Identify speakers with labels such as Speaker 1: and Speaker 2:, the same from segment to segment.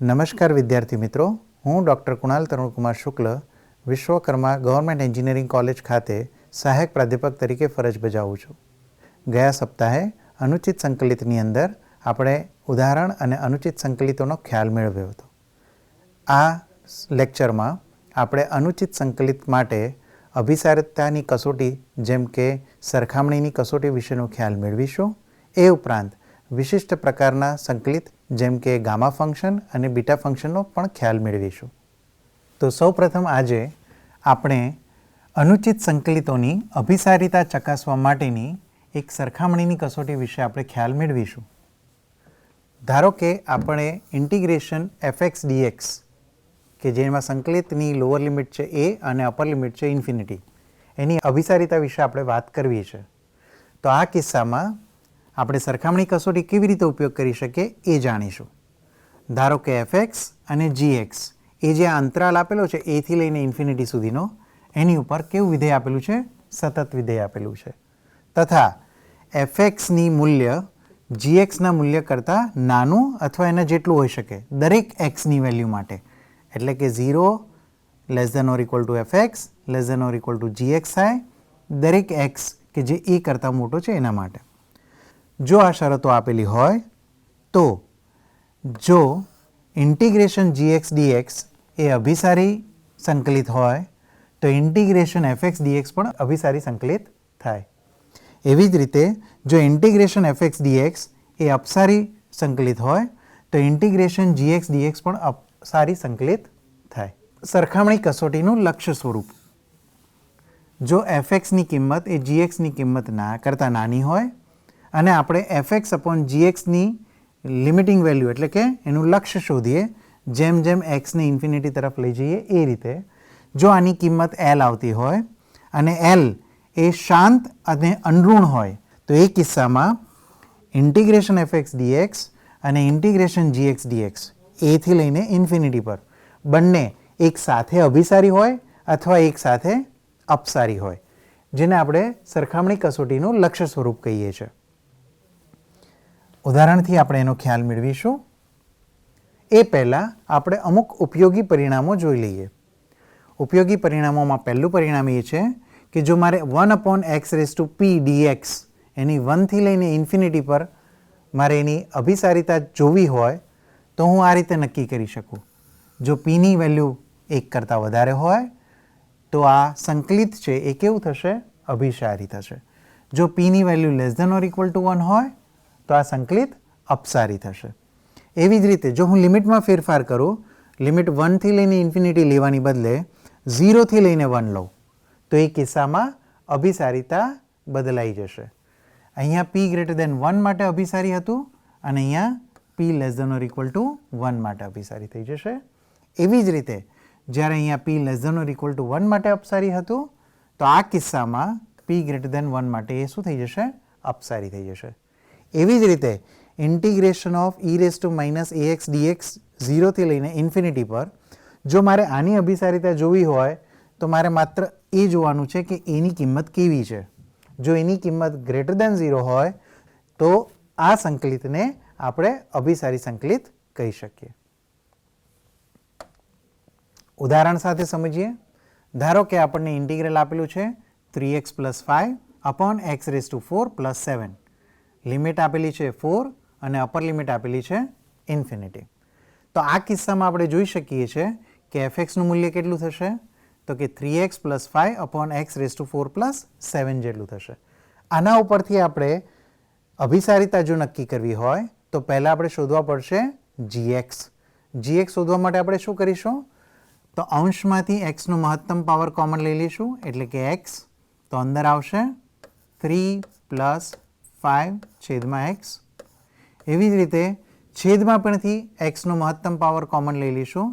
Speaker 1: નમસ્કાર વિદ્યાર્થી મિત્રો, હું ડૉક્ટર કુણાલ તરુણકુમાર શુક્લ વિશ્વકર્મા ગવર્મેન્ટ એન્જિનિયરિંગ કોલેજ ખાતે સહાયક પ્રાધ્યાપક તરીકે ફરજ બજાવું છું. ગયા સપ્તાહે અનુચિત સંકલિતની અંદર આપણે ઉદાહરણ અને અનુચિત સંકલિતોનો ખ્યાલ મેળવ્યો હતો. આ લેક્ચરમાં આપણે અનુચિત સંકલિત માટે અભિસારિતાની કસોટી જેમ કે સરખામણીની કસોટી વિશેનો ખ્યાલ મેળવીશું. એ ઉપરાંત વિશિષ્ટ પ્રકારના સંકલિત જેમ કે ગામા ફંક્શન અને બીટા ફંક્શનનો પણ ખ્યાલ મેળવીશું. તો સૌપ્રથમ આજે આપણે અનુચિત સંકલિતોની અભિસારિતા ચકાસવા માટેની એક સરખામણીની કસોટી વિશે આપણે ખ્યાલ મેળવીશું. ધારો કે આપણે ઇન્ટિગ્રેશન fx dx કે જેમાં સંકલિતની લોઅર લિમિટ છે a અને અપર લિમિટ છે ઇન્ફિનિટી, એની અભિસારિતા વિશે આપણે વાત કરવી છે. તો આ કિસ્સામાં આપણે સરખામણી કસોટી કેવી રીતે ઉપયોગ કરી શકીએ એ જાણીશું. ધારો કે fx અને gx એ જે અંતરાલ આપેલો છે a થી લઈને ઇન્ફિનિટી સુધીનો, એની ઉપર કેવું વિધેય આપેલું છે? સતત વિધેય આપેલું છે. તથા fxની મૂલ્ય gxના મૂલ્ય કરતાં નાનું અથવા એના જેટલું હોઈ શકે દરેક xની વેલ્યુ માટે, એટલે કે 0 <= fx <= gx થાય દરેક x કે જે એ કરતાં મોટો છે એના માટે. જો આ શરતો આપેલી હોય તો જો ઇન્ટિગ્રેશન gx dx એ અભિસારી સંકલિત હોય તો ઇન્ટિગ્રેશન fx dx પણ અભિસારી સંકલિત થાય. એવી જ રીતે જો ઇન્ટિગ્રેશન fx dx એ અપસારી સંકલિત હોય તો ઇન્ટિગ્રેશન gx dx પણ અપસારી સંકલિત થાય. સરખામણી કસોટીનું લક્ષ્ય સ્વરૂપ: જો fxની કિંમત એ gxની કિંમત કરતાં નાની હોય અને આપણે fx/gxની લિમિટિંગ વેલ્યુ એટલે કે એનું લક્ષ્ય શોધીએ જેમ જેમ xને ઇન્ફિનિટી તરફ લઈ જઈએ એ રીતે, જો આની કિંમત l આવતી હોય અને l એ શાંત અને અનઋણ હોય તો એ કિસ્સામાં ઇન્ટિગ્રેશન fx dx અને ઇન્ટિગ્રેશન gx dx a થી લઈને ઇન્ફિનિટી પર બંને એક સાથે અભિસારી હોય અથવા એક સાથે અપસારી હોય, જેને આપણે સરખામણી કસોટીનું લક્ષ્ય સ્વરૂપ કહીએ છીએ. ઉદાહરણથી આપણે એનો ખ્યાલ મેળવીશું. એ પહેલાં આપણે અમુક ઉપયોગી પરિણામો જોઈ લઈએ. ઉપયોગી પરિણામોમાં પહેલું પરિણામ એ છે કે જો મારે 1/x⁻p dx એની 1 થી લઈને ઇન્ફિનિટી પર મારે એની અભિસારિતા જોવી હોય તો હું આ રીતે નક્કી કરી શકું. જો pની વેલ્યુ 1 કરતાં વધારે હોય તો આ સંકલિત છે એ કેવું થશે? અભિસારી થશે. જો pની વેલ્યુ <=1 હોય તો આ સંકલિત અપસારી થશે. એવી જ રીતે જો હું લિમિટમાં ફેરફાર કરું, લિમિટ 1 થી લઈને ઇન્ફિનિટી લેવાની બદલે 0 થી લઈને 1 લઉં તો એ કિસ્સામાં અભિસારિતા બદલાઈ જશે. અહીંયા p<1 માટે અભિસારી હતું અને અહીંયા p<1 માટે અભિસારી થઈ જશે. એવી જ રીતે જ્યારે અહીંયા p 1 માટે અપસારી હતું તો આ કિસ્સામાં p 1 માટે એ શું થઈ જશે? અપસારી થઈ જશે. એવી જ રીતે ઇન્ટિગ્રેશન ઓફ e−ax dx 0 થી લઈને ઇન્ફિનિટી પર જો મારે આની અભિસારિતા જોવી હોય તો મારે માત્ર એ જોવાનું છે કે એની કિંમત કેવી છે. જો એની કિંમત <0 હોય તો આ સંકલિતને આપણે અભિસારી સંકલિત કહી શકીએ. ઉદાહરણ સાથે સમજીએ. ધારો કે આપણને ઇન્ટિગ્રલ આપેલું છે 3x + 5/x⁴ + 7. લિમિટ આપેલી છે 4 અને અપર લિમિટ આપેલી છે ઇન્ફિનિટી. તો આ કિસ્સામાં આપણે જોઈ શકીએ છીએ કે fxનું મૂલ્ય કેટલું થશે? તો કે 3x + 5/x⁴ + 7 જેટલું થશે. આના ઉપરથી આપણે અભિસારિતા જો નક્કી કરવી હોય તો પહેલાં આપણે શોધવા પડશે gx. gx શોધવા માટે આપણે શું કરીશું? તો અંશમાંથી xનો મહત્તમ પાવર કોમન લઈ લઈશું એટલે કે x. તો અંદર આવશે 3 + 5/x. એવી જ રીતે છેદમાં પણથી xનો મહત્તમ પાવર કોમન લઈ લઈશું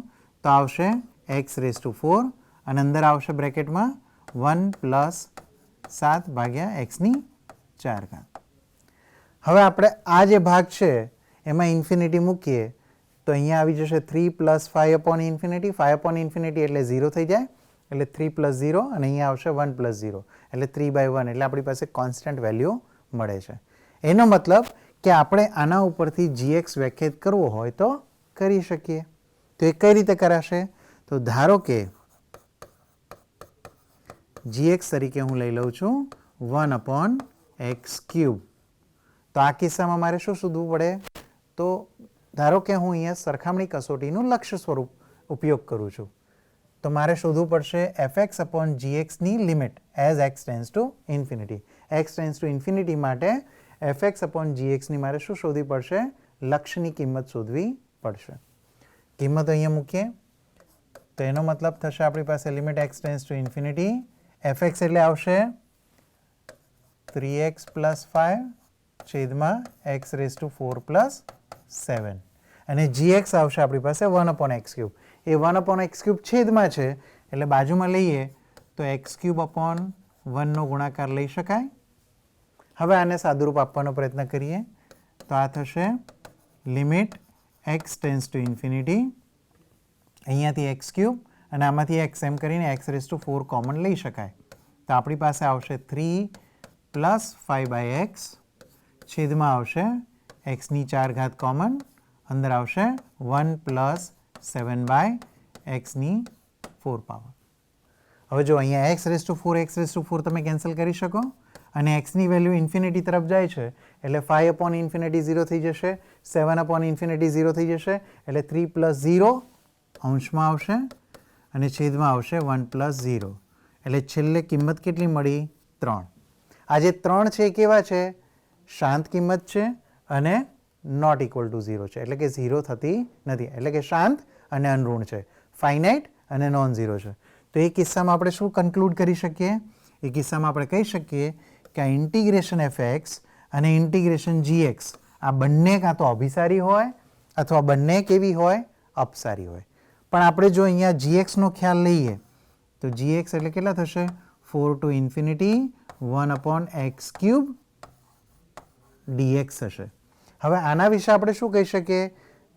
Speaker 1: તો આવશે x⁴ અને અંદર આવશે બ્રેકેટમાં 1 + 7/x⁴. હવે આપણે આ જે ભાગ છે એમાં ઇન્ફિનિટી મૂકીએ તો અહીંયા આવી જશે 3 + 5/∞. 5/∞ એટલે 0 થઈ જાય એટલે 3 + 0 અને અહીંયા આવશે 1 + 0 એટલે 3/1 એટલે આપણી પાસે કોન્સ્ટન્ટ વેલ્યુ મળે છે. એનો મતલબ કે આપણે આના ઉપરથી gx વ્યાખ્યાયિત કરવો હોય તો કરી શકીએ. તો એ કઈ રીતે કરાશે? તો ધારો કે gx તરીકે હું લઈ લઉં છું 1/x³. તો આ કિસ્સામાં મારે શું શોધવું પડે? તો ધારો કે હું અહીંયા સરખામણી કસોટીનું લક્ષ્ય સ્વરૂપ ઉપયોગ કરું છું, તો મારે શોધવું પડશે fx/gx ની limit as x tends to infinity. x tends to infinity માટે fx/gx ની મારે શું શોધવી પડશે? લક્ષ્યની કિંમત શોધવી પડશે. કિંમત અહીંયા મૂકીએ તો એનો મતલબ થશે આપણી પાસે limit x tends to infinity, fx એટલે આવશે 3x + 5 છેદમાં x⁴ + 7 અને gx આવશે આપણી પાસે 1/x³. એ 1/x³ છેદમાં છે એટલે બાજુમાં લઈએ તો x³/1 નો ગુણાકાર લઈ શકાય. હવે આને સાદુરૂપ આપવાનો પ્રયત્ન કરીએ તો આ થશે limit x tends to infinity, અહીંયાથી x³ અને આમાંથી x એમ કરીને x⁴ કોમન લઈ શકાય. તો આપણી પાસે આવશે 3 + 5/x છેદમાં આવશે x⁴ કોમન, અંદર આવશે 1 + 7/x⁴ પાવર. હવે જો અહીંયા x⁴ તમે કેન્સલ કરી શકો અને x ની વેલ્યુ ઇન્ફિનિટી તરફ જાય છે એટલે 5/∞ 0 થઈ જશે, 7/∞ 0 થઈ જશે એટલે 3 + 0 અંશમાં આવશે અને છેદમાં આવશે 1 + 0 એટલે છેલ્લે કિંમત કેટલી મળી? 3. આ જે 3 છે એ કેવા છે? શાંત કિંમત છે અને નોટ ઇક્વલ ટુ 0 છે, એટલે કે 0 થતી નથી, એટલે કે શાંત અને અનઋણ છે, ફાઇનાઇટ અને નોન ઝીરો છે. તો એ કિસ્સામાં આપણે શું કન્ક્લુડ કરી શકીએ? એ કિસ્સામાં આપણે કહી શકીએ કે આ ઇન્ટિગ્રેશન fx અને ઇન્ટિગ્રેશન gx આ બંને કાં તો અભિસારી હોય અથવા બંને કેવી હોય? અપસારી હોય. પણ આપણે જો અહીંયા gx નો ખ્યાલ લઈએ તો gx એટલે કેટલા થશે? 4 to infinity 1/x³ dx થશે. હવે આના વિશે આપણે શું કહી શકીએ?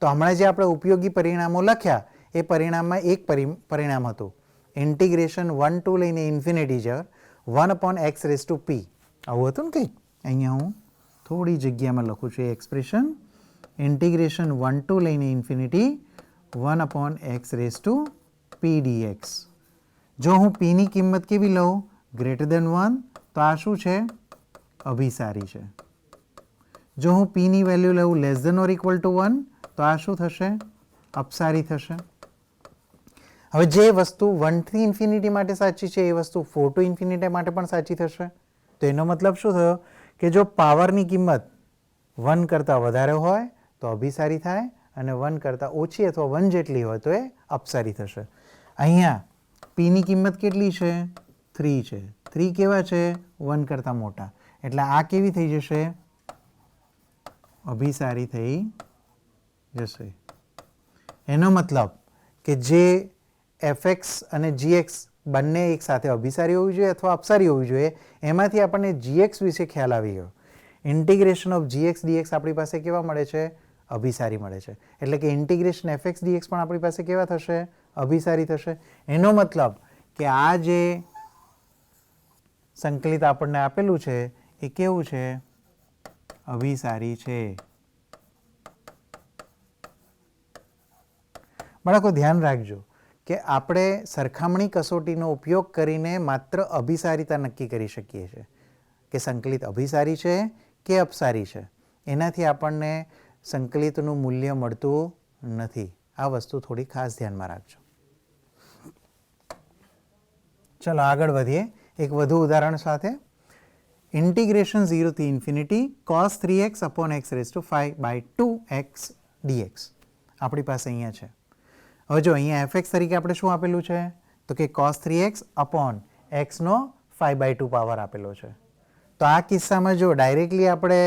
Speaker 1: તો હમણાં જે આપણે ઉપયોગી પરિણામો લખ્યા એ પરિણામમાં એક પરિણામ હતું ઇન્ટિગ્રેશન 1 to લઈને ઇન્ફિનિટી જ 1/x⁵p આવું હતું ને કંઈક. અહીંયા હું થોડી જગ્યામાં લખું છું એ એક્સપ્રેશન ઇન્ટિગ્રેશન 1 to લઈને ઇન્ફિનિટી 1/x⁵p dx. જો હું p ની કિંમત કેવી લઉં? >1 તો આ શું છે? અભિસારી છે. જો હું p ની વેલ્યુ લઉં <=1 તો આ શું થશે? અપસારી થશે. હવે જે વસ્તુ 1 થી ઇન્ફિનિટી માટે સાચી છે એ વસ્તુ 4 to ઇન્ફિનિટી માટે પણ સાચી થશે. તો એનો મતલબ શું થયો કે જો પાવરની કિંમત 1 કરતાં વધારે હોય તો અભિસારી થાય અને 1 કરતાં ઓછી અથવા 1 જેટલી હોય તો એ અપસારી થશે. અહીંયા p ની કિંમત કેટલી છે? 3 છે. 3 કેવા છે? 1 કરતાં મોટા, એટલે આ કેવી થઈ જશે? અભિસારી થઈ જશે. એનો મતલબ કે જે fx અને gx બંને એક સાથે અભિસારી હોવી જોઈએ અથવા અપસારી હોવી જોઈએ, એમાંથી આપણને gx વિશે ખ્યાલ આવી ગયો. ઇન્ટિગ્રેશન ઓફ gx dx આપણી પાસે કેવા મળે છે? અભિસારી મળે છે. એટલે કે ઇન્ટિગ્રેશન fx dx પણ આપણી પાસે કેવા થશે? અભિસારી થશે. એનો મતલબ કે આ જે સંકલિત આપણને આપેલું છે એ કેવું છે? અભિસારી છે. બાળકો ધ્યાન રાખજો કે આપણે સરખામણી કસોટીનો ઉપયોગ કરીને માત્ર અભિસારીતા નક્કી કરી શકીએ છીએ કે સંકલિત અભિસારી છે કે અપસારી છે. એનાથી આપણને સંકલિતનું મૂલ્ય મળતું નથી. આ વસ્તુ થોડી ખાસ ધ્યાનમાં રાખજો. ચલો આગળ વધીએ એક વધુ ઉદાહરણ સાથે. ઇન્ટિગ્રેશન 0 થી ઇન્ફિનિટી cos 3x/x⁵2x dx આપણી પાસે અહીંયા છે. હવે જો અહીંયા fx તરીકે આપણે શું આપેલું છે? તો કે cos 3x/x નો 5/2 પાવર આપેલો છે. તો આ કિસ્સામાં જો ડાયરેક્ટલી આપણે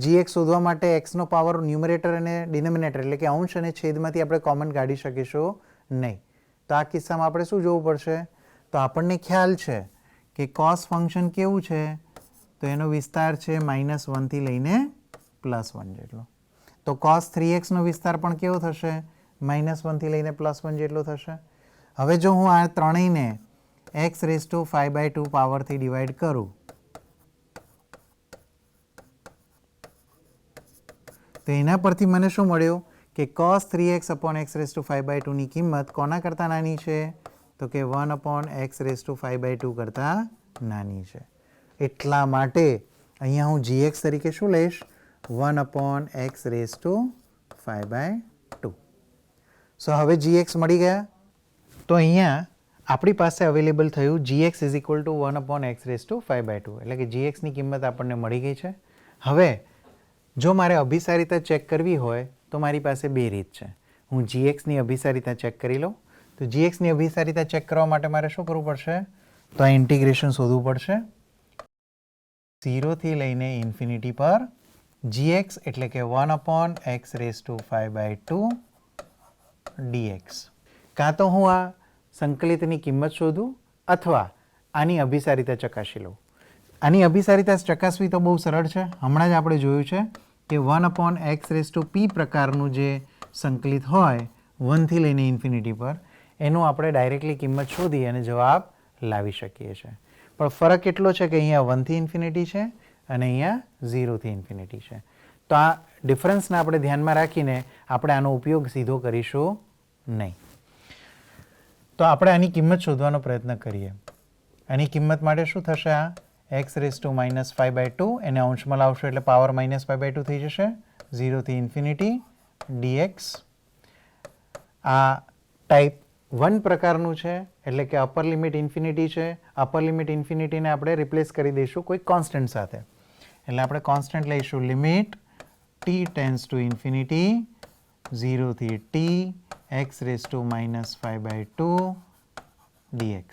Speaker 1: gx શોધવા માટે x નો પાવર ન્યુમરેટર અને ડિનોમિનેટર એટલે કે અંશ અને છેદમાંથી આપણે કોમન કાઢી શકીશું નહીં. તો આ કિસ્સામાં આપણે શું જોવું પડશે? તો આપણને ખ્યાલ છે કે cos ફંક્શન કેવું છે? તો એનો વિસ્તાર છે -1 થી લઈને +1 જેટલો. તો cos 3x નો વિસ્તાર પણ કેવો થશે? -1 થી લઈને +1 જેટલો થશે. હવે જો હું આ ત્રણેયને x⁵5/2 પાવરથી ડિવાઈડ કરું તો એના પરથી મને શું મળ્યું કે cos 3x upon x raised to 5 by 2 ની કિંમત કોના કરતાં નાની છે? તો કે 1 upon x raised to 5 by 2 કરતાં નાની છે. એટલા માટે અહીંયા હું gx તરીકે શું લઈશ? 1 upon x raised to 5 by 2. સો હવે gx મળી ગયા. તો અહીંયા આપણી પાસે અવેલેબલ થયું gx is equal to 1 upon x raised to 5 by 2. એટલે કે gxની કિંમત આપણને મળી ગઈ છે. હવે જો મારે અભિસારિતા ચેક કરવી હોય તો મારી પાસે બે રીત છે. હું gxની અભિસારિતા ચેક કરી લઉં. તો gxની અભિસારિતા ચેક કરવા માટે મારે શું કરવું પડશે? તો આ ઇન્ટિગ્રેશન શોધવું પડશે 0 થી લઈને ઇન્ફિનિટી પર gx એટલે કે 1 upon x raised to 5 by 2 dx. કાં તો હું આ સંકલિતની કિંમત શોધું અથવા આની અભિસારિતા ચકાસી લઉં. આની અભિસારિતા ચકાસવી તો બહુ સરળ છે. હમણાં જ આપણે જોયું છે કે 1 upon x raised to p પ્રકારનું જે સંકલિત હોય 1 થી લઈને ઇન્ફિનિટી પર એનું આપણે ડાયરેક્ટલી કિંમત શોધી અને જવાબ લાવી શકીએ છીએ. પણ ફરક એટલો છે કે અહીંયા 1 થી ઇન્ફિનિટી છે અને અહીંયા 0 થી ઇન્ફિનિટી છે. તો આ ડિફરન્સને આપણે ધ્યાનમાં રાખીને આપણે આનો ઉપયોગ સીધો કરીશું નહીં. તો આપણે આની કિંમત શોધવાનો પ્રયત્ન કરીએ. આની કિંમત માટે શું થશે? આ x raised to minus 5 by 2 એને અંશમાં લાવશો એટલે પાવર minus 5 by 2 થઈ જશે. 0 થી ઇન્ફિનિટી dx. આ ટાઈપ 1 પ્રકારનું છે એટલે કે અપર લિમિટ ઇન્ફિનિટી છે. અપર લિમિટ ઇન્ફિનિટીને આપણે રિપ્લેસ કરી દઈશું કોઈ કોન્સ્ટન્ટ સાથે. એટલે આપણે કોન્સ્ટન્ટ લઈશું limit t tends to infinity 0 થી t x raised to minus 5 by 2 dx.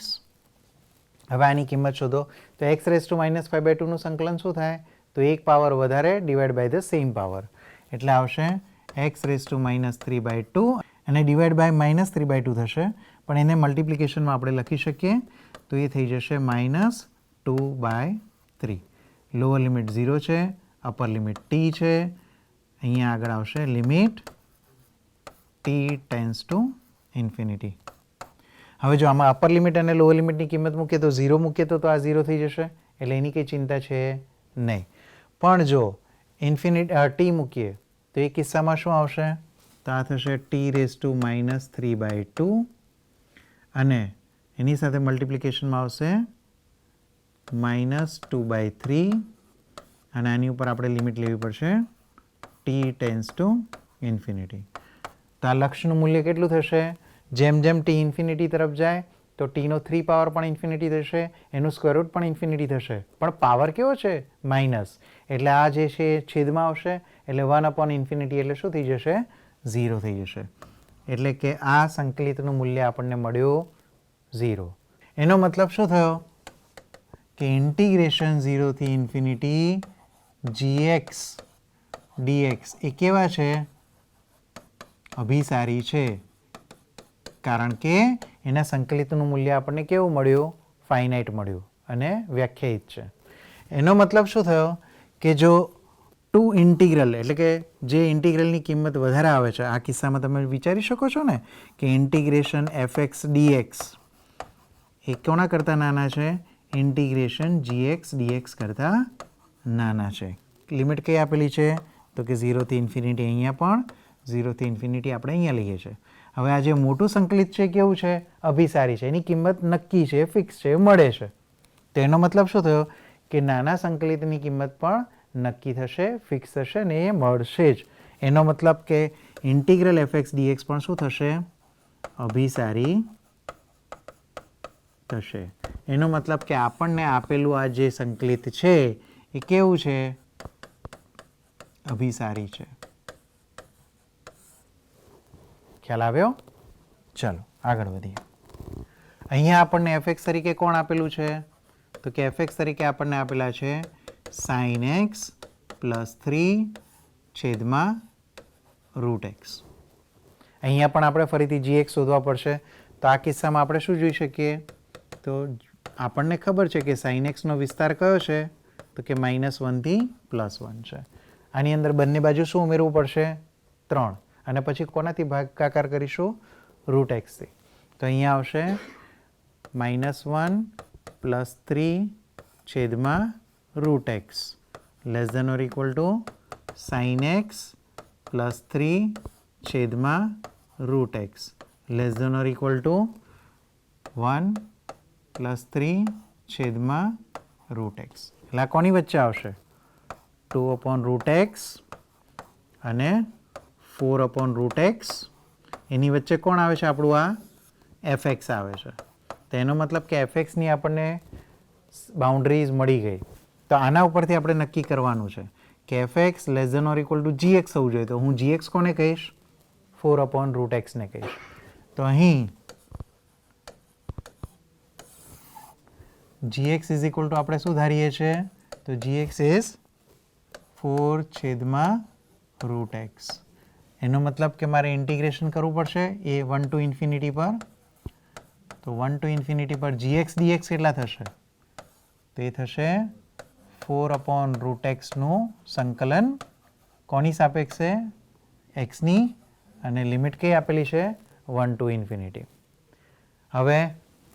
Speaker 1: હવે આની કિંમત શોધો. તો x raised to minus 5 by 2 નું સંકલન શું થાય? તો એક પાવર વધારે divide by the same power એટલે આવશે x raised to minus 3 by 2 અને ડિવાઈડ બાય minus 3 by 2 થશે. પણ એને મલ્ટિપ્લિકેશનમાં આપણે લખી શકીએ તો એ થઈ જશે minus 2 by 3. લોઅર લિમિટ 0 છે, અપર લિમિટ t છે. અહીંયા આગળ આવશે limit t tends to infinity. હવે જો આમાં અપર લિમિટ અને લોઅર લિમિટની કિંમત મૂકીએ તો 0 મૂકીએ તો આ 0 થઈ જશે એટલે એની કંઈ ચિંતા છે નહીં. પણ જો t મૂકીએ તો એ કિસ્સામાં શું આવશે? તો આ થશે t raised to minus 3 by 2 અને એની સાથે મલ્ટિપ્લિકેશનમાં આવશે minus 2 by 3 અને આની ઉપર આપણે લિમિટ લેવી પડશે t ટેન્ડ્સ ટુ ઇન્ફિનિટી. તો આ લક્ષનું મૂલ્ય કેટલું થશે? જેમ જેમ t ઇન્ફિનિટી તરફ જાય તો tનો 3 પાવર પણ ઇન્ફિનિટી થશે, એનું સ્ક્વેર રૂટ પણ ઇન્ફિનિટી થશે, પણ પાવર કેવો છે? માઇનસ. એટલે આ જે છે છેદમાં આવશે એટલે 1 upon ઇન્ફિનિટી એટલે શું થઈ જશે? 0 થઈ જશે. એટલે કે આ સંકલિતનું મૂલ્ય આપણને મળ્યું 0. એનો મતલબ શું થયો? કે ઇન્ટિગ્રેશન 0 થી ઇન્ફિનિટી gx dx એ કેવા છે? અભિસારી છે. કારણ કે એના સંકલિતનું મૂલ્ય આપણને કેવું મળ્યું? ફાઇનાઇટ મળ્યું અને વ્યાખ્યાયિત છે. એનો મતલબ શું થયો? કે જો ટુ ઇન્ટિગ્રલ એટલે કે જે ઇન્ટિગ્રલની કિંમત વધારે આવે છે, આ કિસ્સામાં તમે વિચારી શકો છો ને કે ઇન્ટિગ્રેશન fx dx એ કોના કરતાં નાના છે? ઇન્ટિગ્રેશન gx dx કરતાં નાના છે. લિમિટ કઈ આપેલી છે? તો કે 0 થી ઇન્ફિનિટી. અહીંયા પણ 0 થી ઇન્ફિનિટી આપણે અહીંયા લઈએ છીએ. હવે આ જે મોટું સંકલિત છે કેવું છે? અભિસારી છે. એની કિંમત નક્કી છે, ફિક્સ છે, મળે છે. તો એનો મતલબ શું થયો? કે નાના સંકલિતની કિંમત પણ નક્કી થશે, ફિક્સ થશે ને એ મળશે જ. એનો મતલબ કે ઇન્ટિગ્રલ fx dx પણ શું થશે? અભિસારી થશે. એનો મતલબ કે આપણને આપેલું આ જે સંકલિત છે એ કેવું છે? અભિસારી છે. ખ્યાલ આવ્યો? ચાલો આગળ વધીએ. અહીંયા આપણને fx તરીકે કોણ આપેલું છે? તો કે fx તરીકે આપણને આપેલા છે sin x પ્લસ 3 છેદમાં રૂટ એક્સ. અહીંયા પણ આપણે ફરીથી gx શોધવા પડશે. તો આ કિસ્સામાં આપણે શું જોઈ શકીએ? તો આપણને ખબર છે કે sin x નો વિસ્તાર કયો છે? તો કે -1 થી +1 છે. આની અંદર બંને બાજુ શું ઉમેરવું પડશે? 3 અને પછી કોનાથી ભાગાકાર કરીશું? રૂટ એક્સથી. તો અહીંયા આવશે -1 પ્લસ 3 છેદમાં root x less than or equal to sin x plus 3 છેદમાં root x less than or equal to 1 plus 3 છેદમાં રૂટ એક્સ. એટલે આ કોની વચ્ચે આવશે? 2 અપોન રૂટ એક્સ અને 4 અપોન રૂટ એક્સ. એની વચ્ચે કોણ આવે છે? આપણું આ એફ એક્સ આવે છે. તો એનો મતલબ કે એફ એક્સની આપણને બાઉન્ડ્રીઝ મળી ગઈ. તો આના ઉપરથી આપણે નક્કી કરવાનું છે કે f x less than or equal to g x હોવું જોઈએ. તો હું જી એક્સ કોને કહીશ? 4 અપોન રૂટ એક્સને કહીશ. તો અહીં g x is equal to આપણે શું ધારીએ છીએ? તો જી એક્સ ઇઝ 4 છેદમાં રૂટ એક્સ. એનો મતલબ કે મારે ઇન્ટિગ્રેશન કરવું પડશે એ 1 ટુ ઇન્ફિનિટી પર. તો 1 ટુ ઇન્ફિનિટી પર જી એક્સ ડી એક્સ કેટલા થશે? તો એ થશે 4 અપોન રૂટ એક્સનું સંકલન કોની સાપેક્ષે? એક્સની. અને લિમિટ કઈ આપેલી છે? 1 ટુ ઇન્ફિનિટી. હવે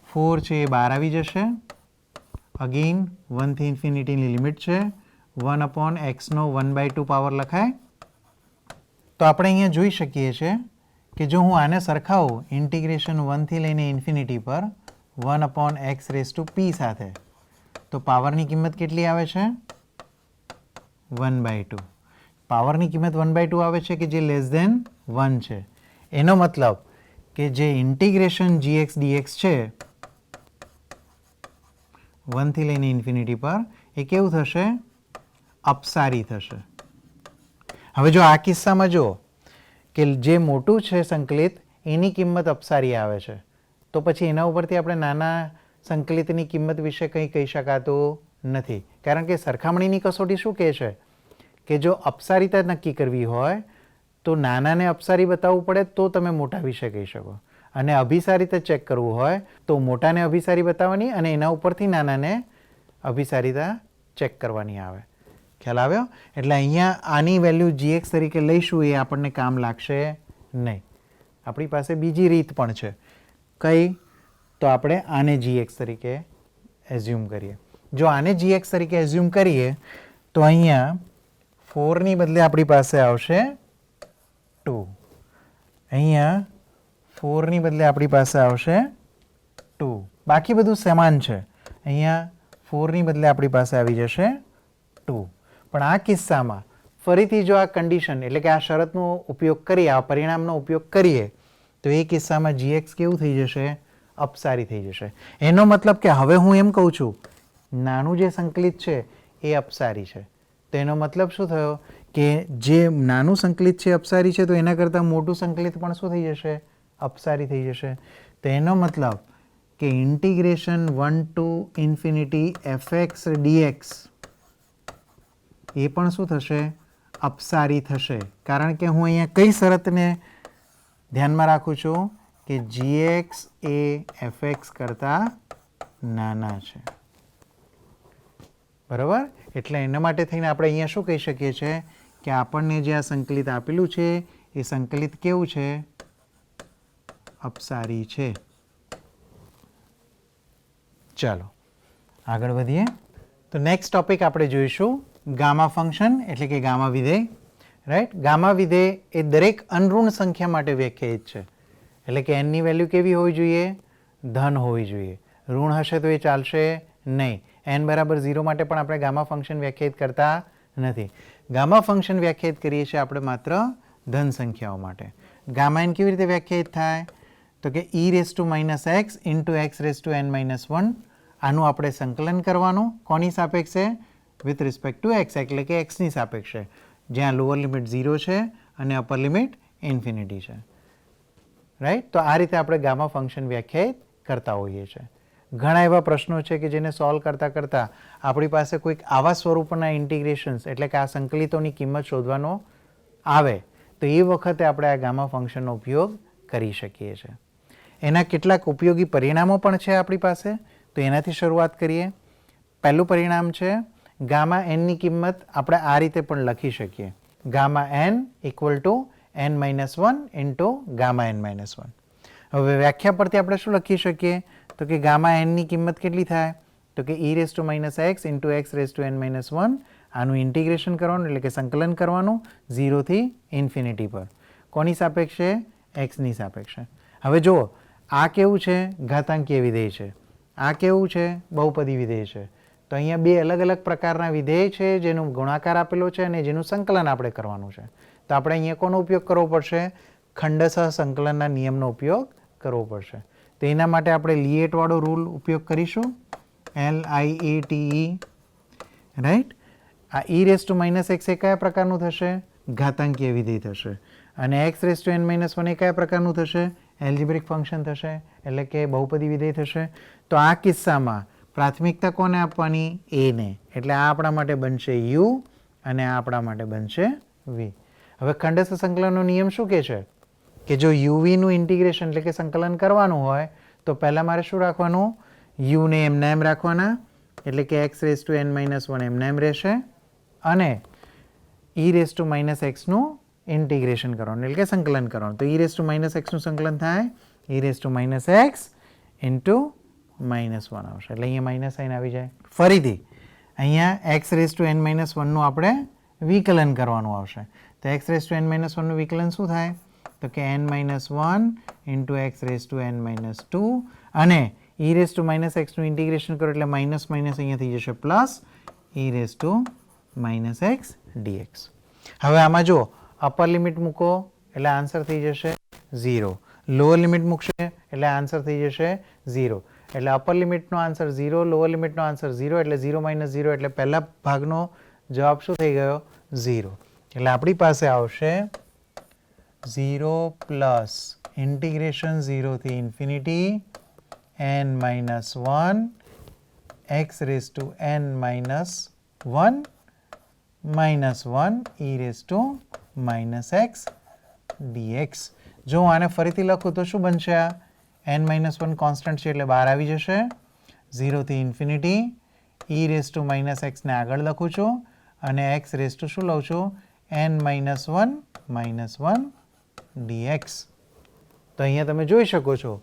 Speaker 1: 4 છે એ બહાર આવી જશે. અગેઇન 1 થી ઇન્ફિનિટીની લિમિટ છે. 1 અપોન એક્સનો 1/2 પાવર લખાય. તો આપણે અહીંયા જોઈ શકીએ છીએ કે જો હું આને સરખાવું ઇન્ટિગ્રેશન 1 થી લઈને ઇન્ફિનિટી પર 1 અપોન એક્સ રેઝ ટુ પી સાથે, તો પાવરની કિંમત કેટલી આવે છે? 1/2. પાવરની કિંમત 1/2 આવે છે કે જે લેસ ધેન 1 છે. એનો મતલબ કે જે ઇન્ટિગ્રેશન જી એક્સ ડીએક્સ છે 1 થી લઈને ઇન્ફિનિટી પર એ કેવું થશે? અપસારી થશે. હવે જો આ કિસ્સામાં જો કે જે મોટું છે સંકલિત એની કિંમત અપસારી આવે છે, તો પછી એના ઉપરથી આપણે નાના સંકલિતની કિંમત વિશે કંઈ કહી શકાતું નથી. કારણ કે સરખામણીની કસોટી શું કહે છે કે જો અપસારીતા નક્કી કરવી હોય તો નાનાને અપસારી બતાવવું પડે તો તમે મોટા વિશે કહી શકો. અને અભિસારિતા ચેક કરવું હોય તો મોટાને અભિસારી બતાવવાની અને એના ઉપરથી નાનાને અભિસારિતા ચેક કરવાની આવે. ખ્યાલ આવ્યો? એટલે અહીંયા આની વેલ્યુ જી એક્સ તરીકે લઈશું એ આપણને કામ લાગશે નહીં. આપણી પાસે બીજી રીત પણ છે. કઈ? તો આપણે આને જી એક્સ તરીકે એઝ્યુમ કરીએ. જો આને જી એક્સ તરીકે એઝ્યુમ કરીએ તો અહીંયા 4ની બદલે આપણી પાસે આવશે 2. અહીંયા 4ની બદલે આપણી પાસે આવશે 2. બાકી બધું સમાન છે. અહીંયા 4ની બદલે આપણી પાસે આવી જશે 2. પણ આ કિસ્સામાં ફરીથી જો આ કન્ડિશન એટલે કે આ શરતનો ઉપયોગ કરીએ, આ પરિણામનો ઉપયોગ કરીએ તો એ કિસ્સામાં જી એક્સ કેવું થઈ જશે? અપસારી થઈ જશે. એનો મતલબ કે હવે હું એમ કહું છું નાનું જે સંકલિત છે એ અપસારી છે. તો એનો મતલબ શું થયો કે જે નાનું સંકલિત છે અપસારી છે, તો એના કરતાં મોટું સંકલિત પણ શું થઈ જશે? અપસારી થઈ જશે. તો એનો મતલબ કે integration 1 to infinity f x dx એ પણ શું થશે? અપસારી થશે. કારણ કે હું અહીંયા કઈ શરતને ધ્યાનમાં રાખું છું કે જી એક્સ એ એફ એક્સ કરતાં નાના છે. બરાબર? એટલે એના માટે થઈને આપણે અહીંયા શું કહી શકીએ છીએ કે આપણને જે આ સંકલિત આપેલું છે એ સંકલિત કેવું છે? અપસારી છે. ચાલો આગળ વધીએ. તો નેક્સ્ટ ટોપિક આપણે જોઈશું ગામા ફંક્શન એટલે કે ગામા વિધેય. રાઈટ? ગામા વિધેય એ દરેક અનઋણ સંખ્યા માટે વ્યાખ્યાયિત છે. એટલે કે એનની વેલ્યુ કેવી હોવી જોઈએ? ધન હોવી જોઈએ. ઋણ હશે તો એ ચાલશે નહીં. એન બરાબર 0 માટે પણ આપણે ગામા ફંક્શન વ્યાખ્યાયિત કરતા નથી. ગામા ફંક્શન વ્યાખ્યાયિત કરીએ છીએ આપણે માત્ર ધન સંખ્યાઓ માટે. ગામા એન કેવી રીતે વ્યાખ્યાયિત થાય? તો કે e raise to minus x into x raise to n minus 1. આનું આપણે સંકલન કરવાનું કોની સાપેક્ષે? વિથ રિસ્પેક્ટ ટુ એક્સ, એટલે કે એક્સની સાપેક્ષે, જ્યાં લોઅર લિમિટ 0 છે અને અપર લિમિટ ઇન્ફિનિટી છે. રાઈટ? તો આ રીતે આપણે ગામા ફંક્શન વ્યાખ્યાયિત કરતા હોઈએ છીએ. ઘણા એવા પ્રશ્નો છે કે જેને સોલ્વ કરતાં કરતાં આપણી પાસે કોઈક આવા સ્વરૂપના ઇન્ટિગ્રેશન્સ એટલે કે આ સંકલિતોની કિંમત શોધવાનો આવે તો એ વખતે આપણે આ ગામા ફંક્શનનો ઉપયોગ કરી શકીએ છીએ. એના કેટલાક ઉપયોગી પરિણામો પણ છે આપણી પાસે, તો એનાથી શરૂઆત કરીએ. પહેલું પરિણામ છે ગામા એનની કિંમત આપણે આ રીતે પણ લખી શકીએ. Gamma n equal to n-1 into gamma n-1. હવે વ્યાખ્યા પરથી આપણે શું લખી શકીએ? તો કે ગામા એનની કિંમત કેટલી થાય? તો કે e raise to minus x into x raise to n-1. આનું ઇન્ટિગ્રેશન કરવાનું એટલે કે સંકલન કરવાનું 0 થી ઇન્ફિનિટી પર. કોની સાપેક્ષે? એક્સની સાપેક્ષે. હવે જુઓ, આ કેવું છે? ઘાતાંકીય વિધેય છે. આ કેવું છે? બહુપદી વિધેય છે. તો અહીંયા બે અલગ અલગ પ્રકારના વિધેય છે જેનો ગુણાકાર આપેલો છે અને જેનું સંકલન આપણે કરવાનું છે. તો આપણે અહીંયા કોનો ઉપયોગ કરવો પડશે? ખંડસહ સંકલનના નિયમનો ઉપયોગ કરવો પડશે. તો એના માટે આપણે લિએટ વાળો રૂલ ઉપયોગ કરીશું. LIATE, right. આ e⁻x એ કયા પ્રકારનું થશે? ઘાતાંકીય વિધેય થશે. અને x⁻n−1 એ કયા પ્રકારનું થશે? એલ્જિબ્રિક ફંક્શન થશે, એટલે કે બહુપદી વિધેય થશે. તો આ કિસ્સામાં પ્રાથમિકતા કોને આપવાની? a ને. એટલે આ આપણા માટે બનશે u અને આ આપણા માટે બનશે v. હવે ખંડસ્થ સંકલનનો નિયમ શું કહે છે? કે જો uv નું ઇન્ટિગ્રેશન એટલે કે સંકલન કરવાનું હોય તો પહેલાં મારે શું રાખવાનું? u ને એમના એમ રાખવાના, એટલે કે x⁻n−1 એમના એમ રહેશે અને e⁻x નું ઇન્ટિગ્રેશન કરવાનું એટલે કે સંકલન કરવાનું. તો e⁻x નું સંકલન થાય e⁻x ઇન્ટુ -1 આવશે. એટલે અહીંયા માઇનસ સાઇન આવી જાય. ફરીથી અહીંયા x⁻n−1 નું આપણે વિકલન કરવાનું આવશે. તો x⁻n−1 નું વિકલન શું થાય? તો કે n-1 ઇન્ટુ x⁻n−2 અને e⁻x નું ઇન્ટિગ્રેશન કરો એટલે માઇનસ માઇનસ અહીંયા થઈ જશે પ્લસ e⁻x dx. હવે આમાં જો અપર લિમિટ મૂકો એટલે આન્સર થઈ જશે 0. લોઅર લિમિટ મૂકશે એટલે આન્સર થઈ જશે 0. એટલે અપર લિમિટનો આન્સર 0, લોઅર લિમિટનો આન્સર 0, એટલે 0 - 0 એટલે પહેલા ભાગનો જવાબ શું થઈ ગયો? 0. એટલે આપણી પાસે આવશે 0 પ્લસ ઇન્ટિગ્રેશન 0 થી infinity n-1 x⁻n-1 -1 e⁻x dx. જો હું આને ફરીથી લખું તો શું બનશે? આ n-1 કોન્સ્ટન્ટ છે એટલે બહાર આવી જશે. 0 થી ઇન્ફિનિટી e⁻x ને આગળ લખું છું અને x શું લઉં છું? n-1 -1 dx. તો અહીંયા તમે જોઈ શકો છો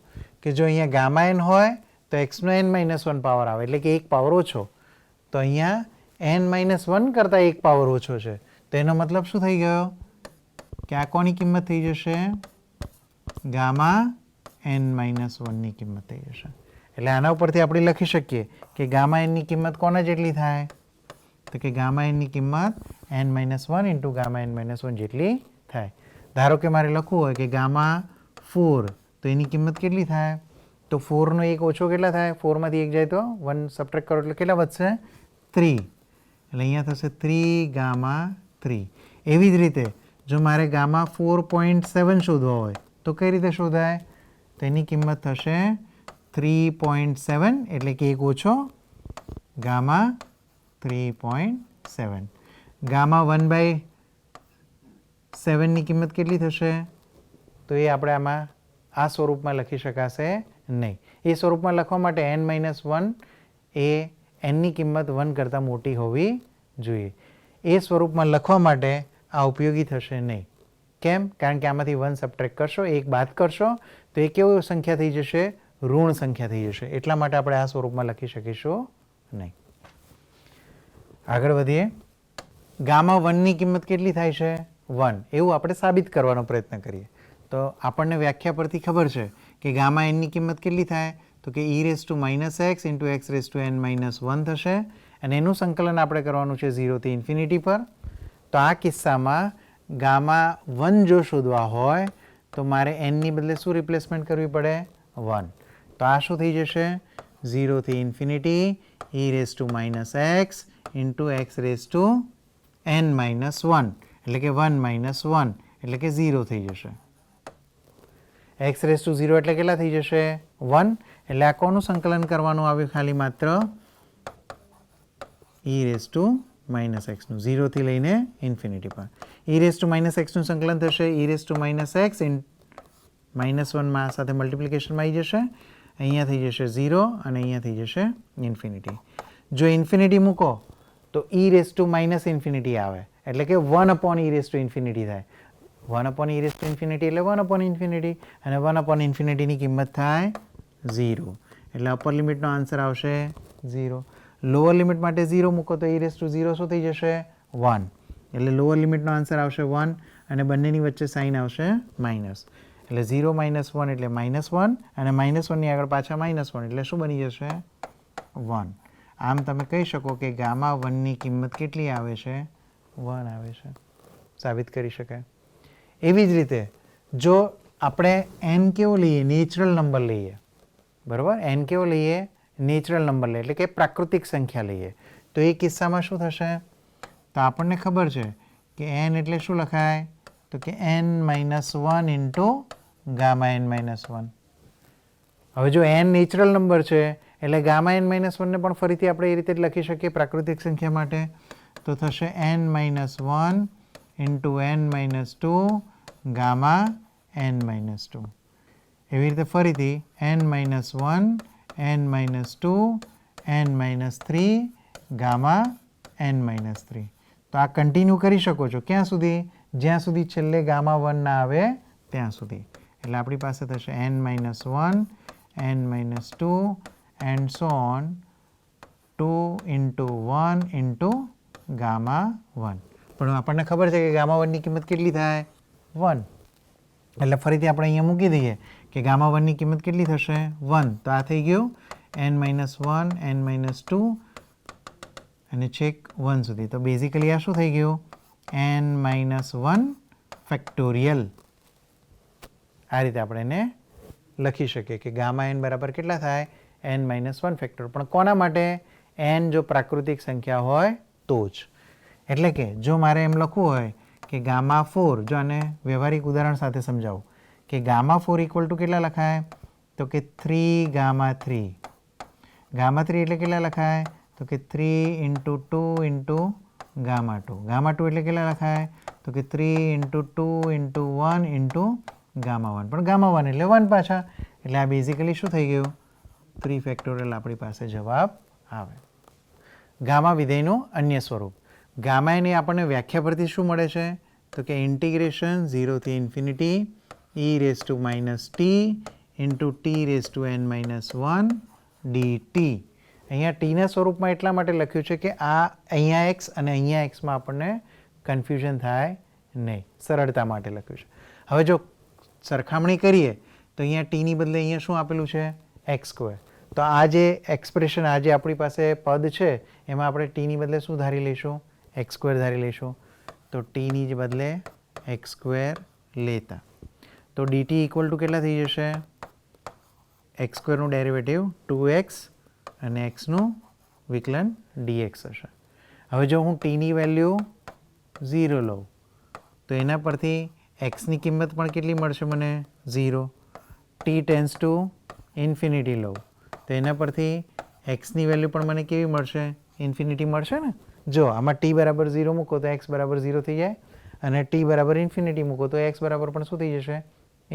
Speaker 1: કે જો અહીંયા ગામા n હોય તો x નો n-1 પાવર આવે એટલે કે એક પાવર ઓછો. તો અહીંયા n-1 કરતાં એક પાવર ઓછો છે. તો એનો મતલબ શું થઈ ગયો? કે આ કોની કિંમત થઈ જશે? ગામા n-1 ની કિંમત થઈ જશે. એટલે આના ઉપરથી આપણે લખી શકીએ કે ગામા n ની કિંમત કોના જેટલી થાય? તો કે ગામા n ની કિંમત n-1 ઇન્ટુ ગામા n-1 જેટલી થાય. ધારો કે મારે લખવું હોય કે ગામા 4 તો એની કિંમત કેટલી થાય? તો 4 નો એક ઓછો કેટલા થાય? 4 માંથી 1 જાય તો 1 સબટ્રેક્ટ કરો એટલે કેટલા વધશે? 3. એટલે અહીંયા થશે 3 ગામા 3. એવી જ રીતે જો મારે ગામા 4.7 શોધવા હોય તો કઈ રીતે શોધાય? તો એની કિંમત થશે 3.7 એટલે કે એક ઓછો ગામા 3.7. ગામા 1/7 ની કિંમત કેટલી થશે? તો એ આપણે આમાં આ સ્વરૂપમાં લખી શકાશે નહીં. એ સ્વરૂપમાં લખવા માટે n-1 એ nની કિંમત 1 કરતાં મોટી હોવી જોઈએ. એ સ્વરૂપમાં લખવા માટે આ ઉપયોગી થશે નહીં. કેમ? કારણ કે આમાંથી 1 સબટ્રેક્ટ કરશો, એક બાદ કરશો તો એ કેવી સંખ્યા થઈ જશે? ઋણ સંખ્યા થઈ જશે. એટલા માટે આપણે આ સ્વરૂપમાં લખી શકીશું નહીં. આગળ વધીએ. ગામા 1 ની કિંમત કેટલી થાય છે? 1. એવું આપણે સાબિત કરવાનો પ્રયત્ન કરીએ. તો આપણને વ્યાખ્યા પરથી ખબર છે કે ગામા n ની કિંમત કેટલી થાય? તો કે e⁻x ઇન્ટુ x⁻n-1 થશે અને એનું સંકલન આપણે કરવાનું છે 0 થી ઇન્ફિનિટી પર. તો આ કિસ્સામાં ગામા 1 જો શોધવા હોય તો મારે n ની બદલે શું રિપ્લેસમેન્ટ કરવી પડે? 1. તો આ શું થઈ જશે? 0 થી ઇન્ફિનિટી e⁻x ઇન્ટુ x⁻n-1 એટલે કે 1 - 1 એટલે કે 0 થઈ જશે. x⁻0 એટલે કેટલા થઈ જશે? 1. એટલે આ કોનું સંકલન કરવાનું આવ્યું? ખાલી માત્ર e⁻x નું 0 થી લઈને ઇન્ફિનિટી પર. e⁻x નું સંકલન થશે e⁻x -1 માં સાથે મલ્ટિપ્લિકેશનમાં આવી જશે. અહીંયા થઈ જશે 0 અને અહીંયા થઈ જશે ઇન્ફિનિટી. જો ઇન્ફિનિટી મૂકો તો e⁻ આવે એટલે કે 1/e⁻ થાય. 1/e⁻ એટલે 1/∞ અને 1/∞ ની કિંમત થાય 0. એટલે અપર લિમિટનો આન્સર આવશે 0. લોઅર લિમિટ માટે 0 મૂકો તો e⁻0 શું થઈ જશે? 1. એટલે લોઅર લિમિટનો આન્સર આવશે 1 અને બંનેની વચ્ચે સાઇન આવશે માઇનસ. એટલે 0 - 1 એટલે -1 અને -1ની આગળ પાછા -1 એટલે શું બની જશે 1. આમ તમે કહી શકો કે ગામા 1ની કિંમત કેટલી આવે છે 1 આવે છે. સાબિત કરી શકાય. એવી જ રીતે જો આપણે n કેવો લઈએ નેચરલ નંબર લઈએ, બરાબર, n કેવો લઈએ નેચરલ નંબર લઈએ એટલે કે પ્રાકૃતિક સંખ્યા લઈએ, તો એ કિસ્સામાં શું થશે? તો આપણને ખબર છે કે n એટલે શું લખાય? તો કે n - 1 ઇન્ટુ ગામા n - 1. હવે જો n નેચરલ નંબર છે એટલે ગામા n - 1 ને પણ ફરીથી આપણે એ રીતે જ લખી શકીએ પ્રાકૃતિક સંખ્યા માટે. તો થશે n - 1 into n - 2 gamma n - 2. એવી રીતે ફરીથી n - 1 n - 2 n - 3 gamma n - 3. તો આ કન્ટિન્યુ કરી શકો છો ક્યાં સુધી? જ્યાં સુધી છેલ્લે ગામા 1 ના આવે ત્યાં સુધી. એટલે આપણી પાસે થશે n - 1 n - 2 and so on 2 into 1 into gamma 1. પણ આપણને ખબર છે કે ગામા 1ની કિંમત કેટલી થાય 1. એટલે ફરીથી આપણે અહીંયા મૂકી દઈએ કે ગામા 1ની કિંમત કેટલી થશે 1. તો આ થઈ ગયું n - 1 n - 2 અને છેક 1 સુધી. તો બેઝિકલી આ શું થઈ ગયું n - 1 ફેક્ટોરિયલ. આ રીતે આપણે એને લખી શકીએ કે ગામા n બરાબર કેટલા થાય n - 1 ફેક્ટર. પણ કોના માટે? n જો પ્રાકૃતિક સંખ્યા હોય તો જ. એટલે કે જો મારે એમ લખવું હોય કે ગામા 4, જો આને વ્યવહારિક ઉદાહરણ સાથે સમજાવું કે ગામા 4 ઇક્વલ ટુ કેટલા લખાય? તો કે 3 ગામા 3. ગામા 3 એટલે કેટલા લખાય? તો કે 3 into 2 into ગામા 2. ગામા 2 એટલે કેટલા લખાય? તો કે 3 into 2 into 1 into ગામા 1. પણ ગામા 1 એટલે 1 પાછા. એટલે આ બેઝિકલી શું થઈ ગયું 3 ફેક્ટોરિયલ આપણી પાસે જવાબ આવે. ગામા વિધેયનું અન્ય સ્વરૂપ. ગામા એની આપણને વ્યાખ્યા પરથી શું મળે છે? તો કે ઇન્ટિગ્રેશન 0 થી infinity e⁻t into t⁻n - 1 dt. અહીંયા ટીના સ્વરૂપમાં એટલા માટે લખ્યું છે કે આ અહીંયા એક્સ અને અહીંયા એક્સમાં આપણને કન્ફ્યુઝન થાય નહીં, સરળતા માટે લખ્યું છે. હવે જો સરખામણી કરીએ તો અહીંયા ટીની બદલે અહીંયા શું આપેલું છે x². તો આ જે એક્સપ્રેશન આ જે આપણી પાસે પદ છે એમાં આપણે ટીની બદલે શું ધારી લઈશું x² ધારી લઈશું. તો ટીની જ બદલે x² લેતા તો dt ઇક્વલ ટુ કેટલા થઈ જશે? x²નું ડેરિવેટિવ 2x અને xનું વિકલન dx હશે. હવે જો હું ટીની વેલ્યુ 0 લઉં તો એના પરથી xની કિંમત પણ કેટલી મળશે મને 0. t ટેન્સ ટુ ઇન્ફિનિટી લઉં તો એના પરથી xની વેલ્યુ પણ મને કેવી મળશે ઇન્ફિનિટી મળશે ને. જો આમાં t બરાબર 0 મૂકો તો x બરાબર 0 થઈ જાય અને t બરાબર ઇન્ફિનિટી મૂકો તો x બરાબર પણ શું થઈ જશે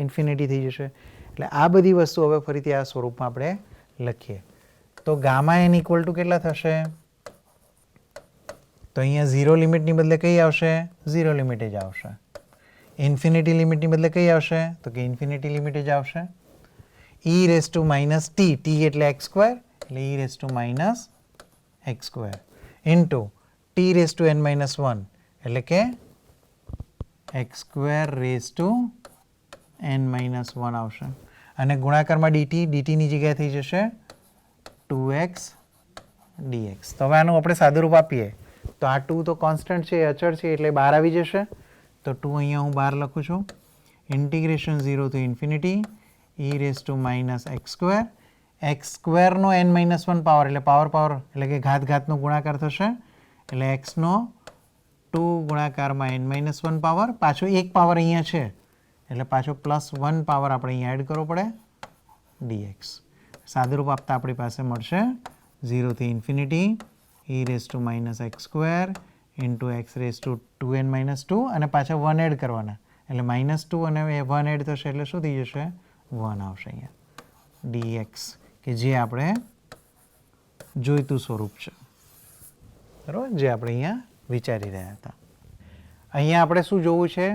Speaker 1: ઇન્ફિનિટી થઈ જશે. એટલે આ બધી વસ્તુ હવે ફરીથી આ સ્વરૂપમાં આપણે લખીએ તો ગામા n ઇક્વલ ટુ કેટલા થશે? તો અહીંયા 0 લિમિટની બદલે કઈ આવશે 0 લિમિટ જ આવશે. ઇન્ફિનિટી લિમિટની બદલે કઈ આવશે? તો કે ઇન્ફિનિટી લિમિટ જ આવશે. e⁻t t એટલે x² એટલે e⁻x² ઇન્ટુ t⁻n - 1 એટલે કે x²n - 1 આવશે. અને ગુણાકારમાં ડીટીની જગ્યાએ થઈ જશે 2x dx. તો હવે આનું આપણે સાદુરૂપ આપીએ તો આ 2 તો કોન્સ્ટન્ટ છે અચળ છે એટલે બહાર આવી જશે. તો 2 અહીંયા હું બહાર લખું છું. ઇન્ટિગ્રેશન 0 થી ઇન્ફિનિટી e⁻x². x²નો n - 1 પાવર એટલે પાવર એટલે કે ઘાતનો ગુણાકાર થશે એટલે xનો 2 ગુણાકારમાં n - 1 પાવર પાછો એક પાવર અહીંયા છે એટલે પાછો +1 પાવર આપણે અહીંયા એડ કરવો પડે dx. સાદુરૂપ આપતા આપણી પાસે મળશે 0 થી ઇન્ફિનિટી e⁻x² ઇન્ટુ x⁻2n - 2 અને પાછા 1 એડ કરવાના એટલે -2 અને 1 એડ થશે એટલે શું થઈ જશે 1 આવશે અહીંયા dx કે જે આપણે જોઈતું સ્વરૂપ છે, બરાબર, જે આપણે અહીંયા વિચારી રહ્યા હતા. અહીંયા આપણે શું જોવું છે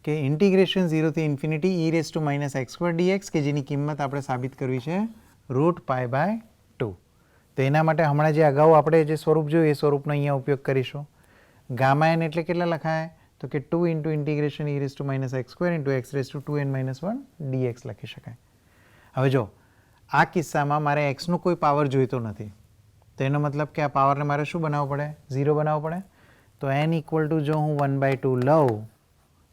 Speaker 1: કે ઇન્ટિગ્રેશન 0 થી ઇન્ફિનિટી e⁻x² dx કે જેની કિંમત આપણે સાબિત કરવી છે √π/2. તો એના માટે હમણાં જે અગાઉ આપણે જે સ્વરૂપ જોયું એ સ્વરૂપનો અહીંયા ઉપયોગ કરીશું. ગામા એન એટલે કેટલા લખાય? તો કે 2 into integration E raise to minus x square into x raise to 2n minus 1 dx લખી શકાય. હવે જો આ કિસ્સામાં મારે એક્સનો કોઈ પાવર જોઈતો નથી, તો એનો મતલબ કે આ પાવરને મારે શું બનાવવો પડે? 0 બનાવવો પડે. તો n ઇક્વલ ટુ જો હું 1/2 લઉં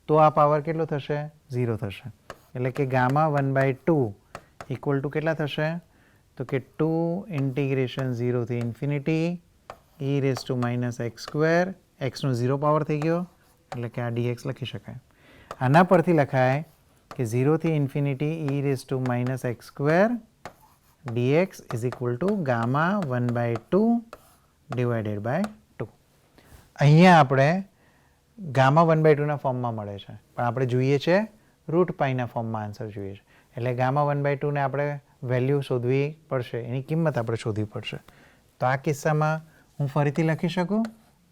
Speaker 1: તો આ પાવર કેટલો થશે? 0 થશે. એટલે કે ગામા 1/2 ઇક્વલ ટુ કેટલા થશે? તો કે 2 ઇન્ટિગ્રેશન 0 થી infinity e raise to minus x square, એક્સનો 0 પાવર થઈ ગયો એટલે કે આ dx લખી શકાય. આના પરથી લખાય કે 0 થી infinity e raise to minus x square dx is equal to gamma 1/2 divided by 2. અહીંયા આપણે ગામા 1/2ના ફોર્મમાં મળે છે, પણ આપણે જોઈએ છે રૂટ પાઈના ફોર્મમાં આન્સર જોઈએ છે. એટલે ગામા 1/2ને આપણે વેલ્યુ શોધવી પડશે, એની કિંમત આપણે શોધવી પડશે. તો આ કિસ્સામાં હું ફરીથી લખી શકું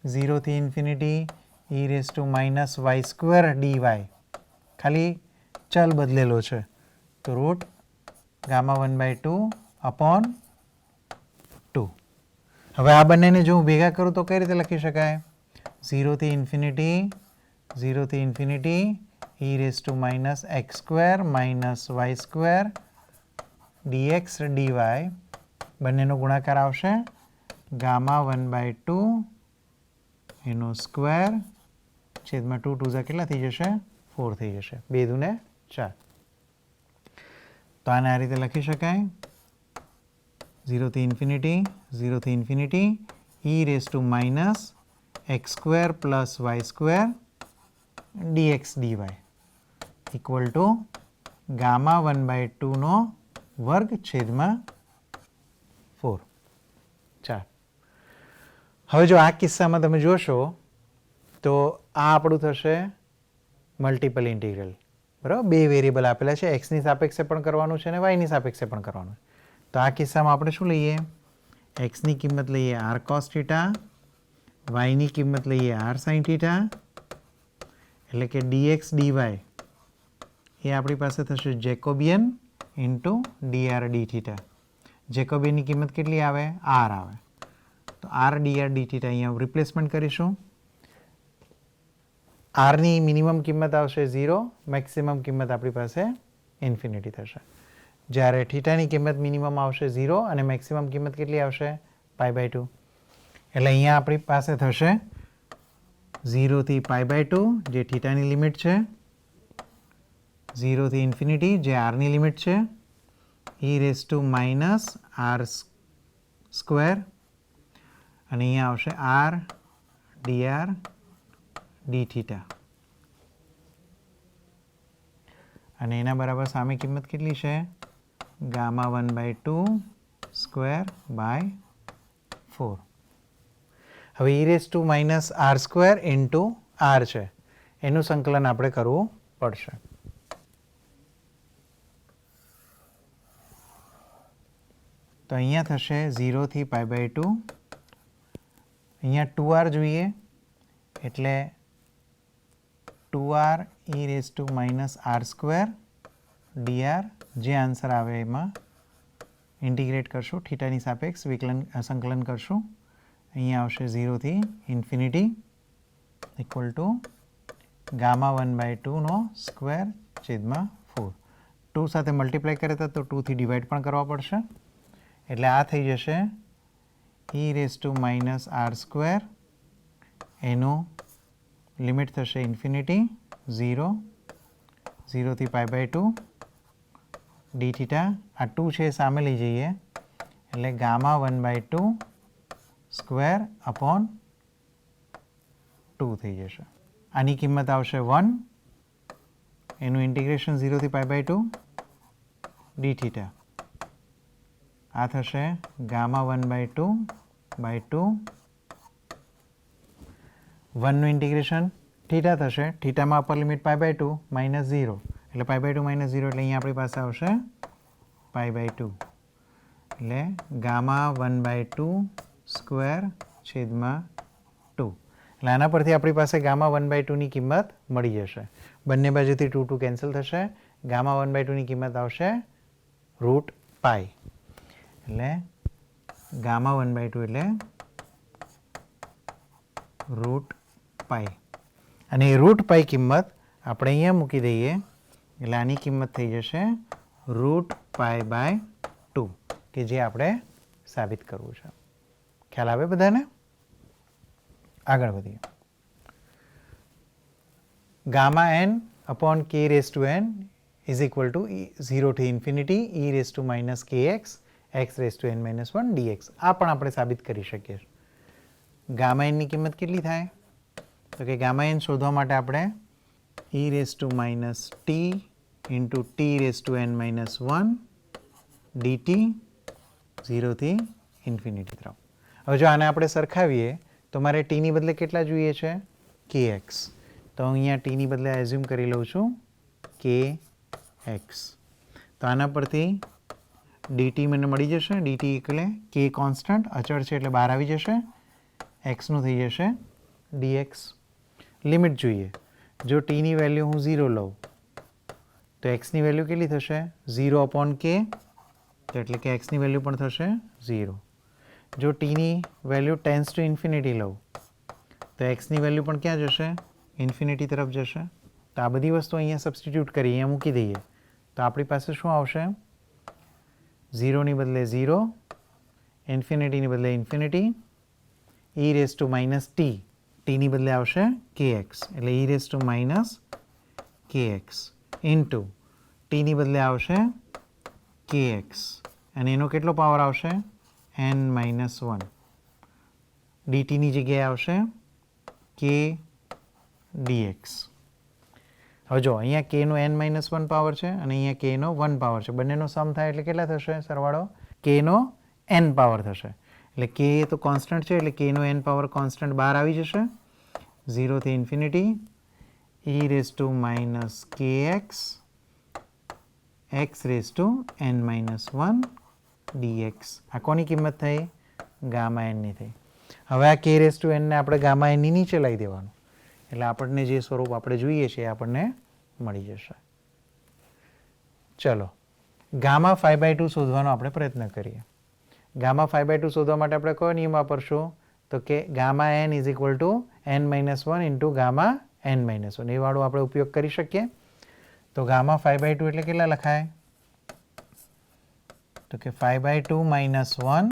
Speaker 1: 0 થી infinity e raise to minus y square dy, ખાલી ચલ બદલેલો છે. તો રૂટ ગામા 1/2 અપોન 2. હવે આ બંનેને જો હું ભેગા કરું તો કઈ રીતે લખી શકાય? 0 થી infinity e raise to minus x square minus y square dx dy, બંનેનો ગુણાકાર આવશે ગામા 1/2 એનો સ્ક્વેર છેદમાં 2 2 કેટલા થઈ જશે? 4 થઈ જશે. 2 દૂને 4. તો આને આ રીતે લખી શકાય 0 થી infinity e raise to minus x square plus y square dx dy equal to gamma 1/2 નો વર્ગ છેદમાં 4. 4. હવે જો આ કિસ્સામાં તમે જોશો તો આ આપણું થશે મલ્ટિપલ ઇન્ટિગ્રલ, બરાબર. 2 વેરિયેબલ આપેલા છે, એક્સની સાપેક્ષે પણ કરવાનું છે અને વાયની સાપેક્ષે પણ કરવાનું છે. તો આ કિસ્સામાં આપણે શું લઈએ? એક્સની કિંમત લઈએ આર કોસ થીટા, વાયની કિંમત લઈએ આર સાઇન થીટા, એટલે કે dx dy એ આપણી પાસે થશે જેકોબિયન ઇન્ટુ dr d થીટા. જેકોબિયનની કિંમત કેટલી આવે? r આવે. તો r dr d થીટા અહીંયા રિપ્લેસમેન્ટ કરીશું. આરની મિનિમમ કિંમત આવશે 0, મેક્સિમમ કિંમત આપણી પાસે ઇન્ફિનિટી થશે. જ્યારે થીટાની કિંમત મિનિમમ આવશે 0 અને મેક્સિમમ કિંમત કેટલી આવશે? π/2. એટલે અહીંયા આપણી પાસે થશે 0 થી π/2 જે થીટાની લિમિટ છે, 0 થી ઇન્ફિનિટી જે આરની લિમિટ છે, e raise to minus r square અને અહીંયા આવશે આર dr d થીટા અને એના બરાબર સામે કિંમત કેટલી છે? Gamma 1/2 square by 4. હવે e raise to minus r square into r છે, એનું સંકલન આપણે કરવું પડશે. તો અહીંયા થશે 0 થી π/2, અહીંયા 2r જોઈએ એટલે 2r e raise to minus r square dr, જે આન્સર આવે એમાં ઇન્ટિગ્રેટ કરશું, થીટાની સાપેક્ષ સંકલન કરશું. અહીંયા આવશે 0 થી ઇન્ફિનિટી ઇક્વલ ટુ ગામા 1/2 નો સ્ક્વેર છેદમાં 4. 2 સાથે મલ્ટીપ્લાય કરે તો 2 થી ડિવાઈડ પણ કરવા પડશે. એટલે આ થઈ જશે e raise to minus r square, એનું લિમિટ થશે ઇન્ફિનિટી 0 થી π/2 d થીટા. આ 2 છે સામે લઈ જઈએ એટલે ગામા 1/2 સ્ક્વેર અપોન 2 થઈ જશે. આની કિંમત આવશે 1, એનું ઇન્ટિગ્રેશન 0 થી π/2 d થીટા. આ થશે ગામા 1/2 બાય 2, 1નું ઇન્ટિગ્રેશન થીટા થશે, થીટામાં અપર લિમિટ π/2 માઇનસ 0 એટલે π/2 માઇનસ 0 એટલે અહીંયા આપણી પાસે આવશે π/2 એટલે ગામા 1/2 સ્ક્વેર છેદમાં 2. એટલે આના પરથી આપણી પાસે ગામા 1/2ની કિંમત મળી જશે. બંને બાજુથી 2 2 કેન્સલ થશે. ગામા 1/2ની કિંમત આવશે રૂટ પાઈ. એટલે ગામા 1/2 એટલે રૂટ પાઈ, અને એ રૂટ પાઈ કિંમત આપણે અહીંયા મૂકી દઈએ એટલે આની કિંમત થઈ જશે રૂટ પાઈ બાય 2, કે જે આપણે સાબિત કરવું છે. ખ્યાલ આવે બધાને? આગળ વધીએ. Gamma n upon k raise to n is equal to 0 થી infinity e raise to minus kx x raise to n minus 1 dx. આ પણ આપણે સાબિત કરી શકીએ. ગામા એનની કિંમત કેટલી થાય? તો કે ગામા એન શોધવા માટે આપણે e raise to minus t into t race to n minus 1 dt 0 થી ઇન્ફિનિટી તરફ. હવે જો આને આપણે સરખાવીએ તો મારે ટીની બદલે કેટલા જોઈએ છે? kx. તો અહીંયા ટીની બદલે એઝ્યુમ કરી લઉં છું kx. તો આના પરથી dt મને મળી જશે. dt એટલે k કોન્સ્ટન્ટ અચળ છે એટલે બહાર આવી જશે. xનું થઈ જશે dx. લિમિટ જોઈએ. જો ટીની વેલ્યુ હું 0 લઉં તો એક્સની વેલ્યુ કેટલી થશે? 0 અપોન k, તો એટલે કે એક્સની વેલ્યુ પણ થશે 0. જો ટીની વેલ્યુ ટેન્સ ટુ ઇન્ફિનિટી લઉં તો એક્સની વેલ્યુ પણ ક્યાં જશે? ઇન્ફિનિટી તરફ જશે. તો આ બધી વસ્તુ અહીંયા સબસ્ટિટ્યૂટ કરી અહીંયા મૂકી દઈએ તો આપણી પાસે શું આવશે? 0ની બદલે 0, ઇન્ફિનિટીની બદલે infinity, e raise to minus t, ટીની બદલે આવશે kx એટલે e raise to minus kx into ટીની બદલે આવશે kx અને એનો કેટલો પાવર આવશે? n minus 1. dtની જગ્યાએ આવશે k dx. હવે જો અહીંયા k નો n માઇનસ 1 પાવર છે અને અહીંયા k નો 1 પાવર છે. બંનેનો સમ થાય એટલે કેટલા થશે સરવાળો? k નો n પાવર થશે. એટલે k તો કોન્સ્ટન્ટ છે એટલે k નો n પાવર કોન્સ્ટન્ટ બહાર આવી જશે. 0 થી infinity e raise to minus kx x raise to n minus 1 dx. આ કોની કિંમત થઈ? ગામા એનની થઈ. હવે આ k રેસ ટુ n ને આપણે ગામા એનની નીચે લાવી દેવાનું એટલે આપણને જે સ્વરૂપ આપણે જોઈએ છે એ આપણને મળી જશે. ચલો ગામા 5/2 શોધવાનો આપણે પ્રયત્ન કરીએ. ગામા 5/2 શોધવા માટે આપણે કયો નિયમ વાપરશું? તો કે gamma n is equal to n minus 1 into gamma n minus 1 એ વાળો આપણે ઉપયોગ કરી શકીએ. તો ગામા 5/2 એટલે કેટલા લખાય? તો કે 5/2 માઇનસ 1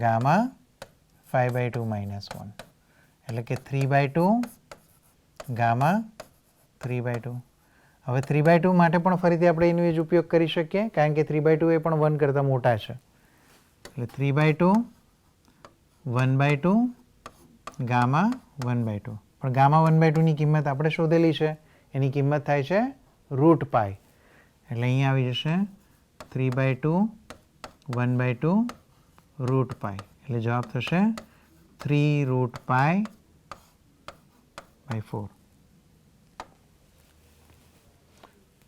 Speaker 1: ગામા 5/2 માઇનસ 1 એટલે કે 3/2 ગામા 3/2. હવે 3/2 માટે પણ ફરીથી આપણે એનો જ ઉપયોગ કરી શકીએ કારણ કે 3/2 એ પણ 1 કરતાં મોટા છે. એટલે 3/2 1/2 ગામા 1/2. પણ ગામા 1/2 ની કિંમત આપણે શોધેલી છે. એની કિંમત થાય છે રૂટ પાઈ. એટલે અહીંયા આવી જશે 3/2 1/2 રૂટ પાઈ. એટલે જવાબ થશે 3 રૂટ પાઈ બાય 4.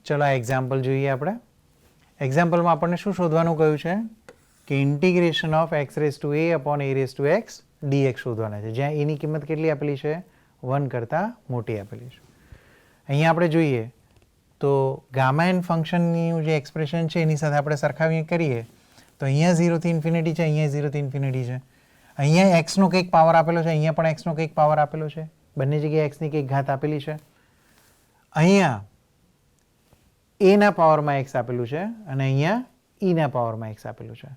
Speaker 1: ચલો આ એક્ઝામ્પલ જોઈએ આપણે. એક્ઝામ્પલમાં આપણને શું શોધવાનું કહ્યું છે? કે integration of x raise two a upon a raise to x dx શોધવાના છે. જ્યાં એની કિંમત કેટલી આપેલી છે? 1 કરતાં મોટી આપેલી છે. અહીંયા આપણે જોઈએ તો ગામા એન ફંક્શનનું જે એક્સપ્રેશન છે એની સાથે આપણે સરખામણી કરીએ તો અહીંયા 0 થી ઇન્ફિનિટી છે, અહીંયા 0 થી ઇન્ફિનિટી છે. અહીંયા એક્સનો કંઈક પાવર આપેલો છે, અહીંયા પણ એક્સનો કંઈક પાવર આપેલો છે. બંને જગ્યાએ એક્સની કંઈક ઘાત આપેલી છે. અહીંયા એના પાવરમાં એક્સ આપેલું છે અને અહીંયા ઈના પાવરમાં એક્સ આપેલું છે.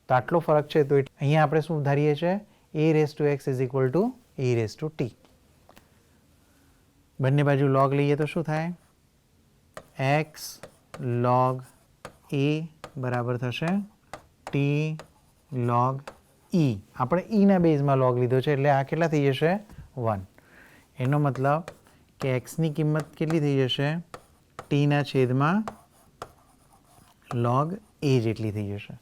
Speaker 1: તો આટલો ફરક છે. તો અહીંયા આપણે શું ધારીએ છીએ? a raise to x is equal two e raise two t. બંને બાજુ લોગ લઈએ તો શું થાય? x log a બરાબર થશે t log e. આપણે ઈના બેઝમાં લોગ લીધો છે એટલે આ કેટલા થઈ જશે? 1. એનો મતલબ કે એક્સની કિંમત કેટલી થઈ જશે? ટીના છેદમાં log a જેટલી થઈ જશે.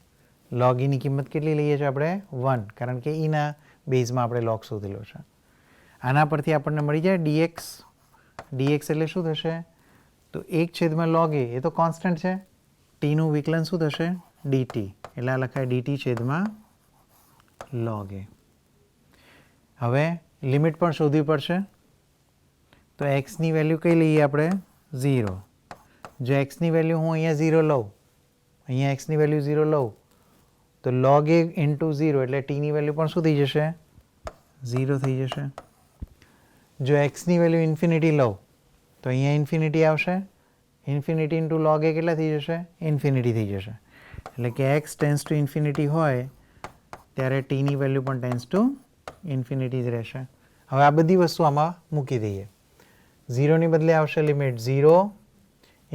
Speaker 1: log e ની કિંમત કેટલી લઈએ છીએ આપણે? 1, કારણ કે ઈના બેઝમાં આપણે log શોધેલો છે. આના પરથી આપણને મળી જાય dx. dx એટલે શું થશે? તો 1 છેદમાં log a એ તો કોન્સ્ટન્ટ છે. ટીનું વિકલન શું થશે? dt. એટલે આ લખાય dt છેદમાં log a. હવે લિમિટ પણ શોધવી પડશે. તો એક્સની વેલ્યુ કઈ લઈએ આપણે? 0. જો એક્સની વેલ્યુ હું અહીંયા 0 લઉં, અહીંયા એક્સની વેલ્યુ 0 લઉં તો log a ઇન્ટુ 0 એટલે ટીની વેલ્યુ પણ શું થઈ જશે? 0 થઈ જશે. જો એક્સની વેલ્યુ ઇન્ફિનિટી લઉં તો અહીંયા ઇન્ફિનિટી આવશે. ઇન્ફિનિટી ઇન્ટુ લોગ એ કેટલા થઈ જશે? ઇન્ફિનિટી થઈ જશે. એટલે કે એક્સ ટેન્સ ટુ ઇન્ફિનિટી હોય ત્યારે ટીની વેલ્યુ પણ ટેન્સ ટુ ઇન્ફિનિટી જ રહેશે. હવે આ બધી વસ્તુ આમાં મૂકી દઈએ. 0ની બદલે આવશે લિમિટ 0,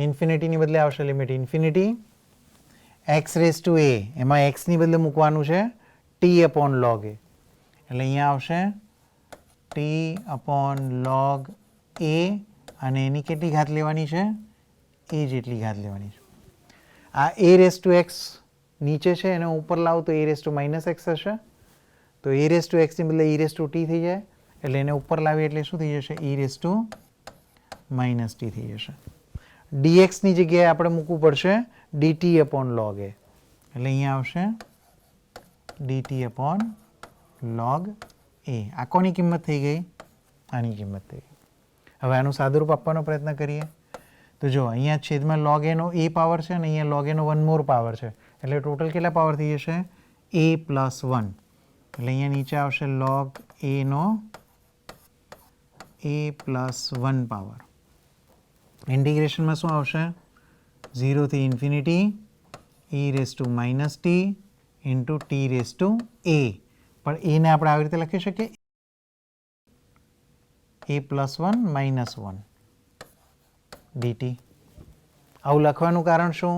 Speaker 1: ઇન્ફિનિટીની બદલે આવશે limit infinity, x raise to a એમાં એક્સની બદલે મૂકવાનું છે ટી અપોન લોગ એ. એટલે અહીંયા આવશે ટી અપોન લોગ એ અને એની કેટલી ઘાત લેવાની છે? એ જેટલી ઘાત લેવાની છે. આ એ રેઝ ટુ એક્સ નીચે છે એને ઉપર લાવું તો એ રેઝ ટુ માઇનસ એક્સ હશે. તો એ રેઝ ટુ એક્સની બદલે ઈ રેઝ ટુ ટી થઈ જાય. એટલે એને ઉપર લાવીએ એટલે શું થઈ જશે? E raise to minus t થઈ જશે. ડીએક્સની જગ્યાએ આપણે મૂકવું પડશે ડીટી અપોન લોગ એ. એટલે અહીંયા આવશે ડીટી અપોન લોગ એ. આ કોની કિંમત થઈ ગઈ? આની કિંમત થઈ ગઈ. હવે આનું સાદુરૂપ આપવાનો પ્રયત્ન કરીએ તો જો અહીંયા છેદમાં લોગ એનો એ પાવર છે અને અહીંયા લોગ એનો વન મોર પાવર છે. એટલે ટોટલ કેટલા પાવર થઈ જશે? એ પ્લસ 1. એટલે અહીંયા નીચે આવશે લોગ એનો એ પ્લસ 1 પાવર. ઇન્ટિગ્રેશનમાં શું આવશે? 0 થી infinity e raise to minus t into t raise to a. પણ એને આપણે આવી રીતે લખી શકીએ એ પ્લસ 1 માઇનસ 1 ડીટી. આવું લખવાનું કારણ શું?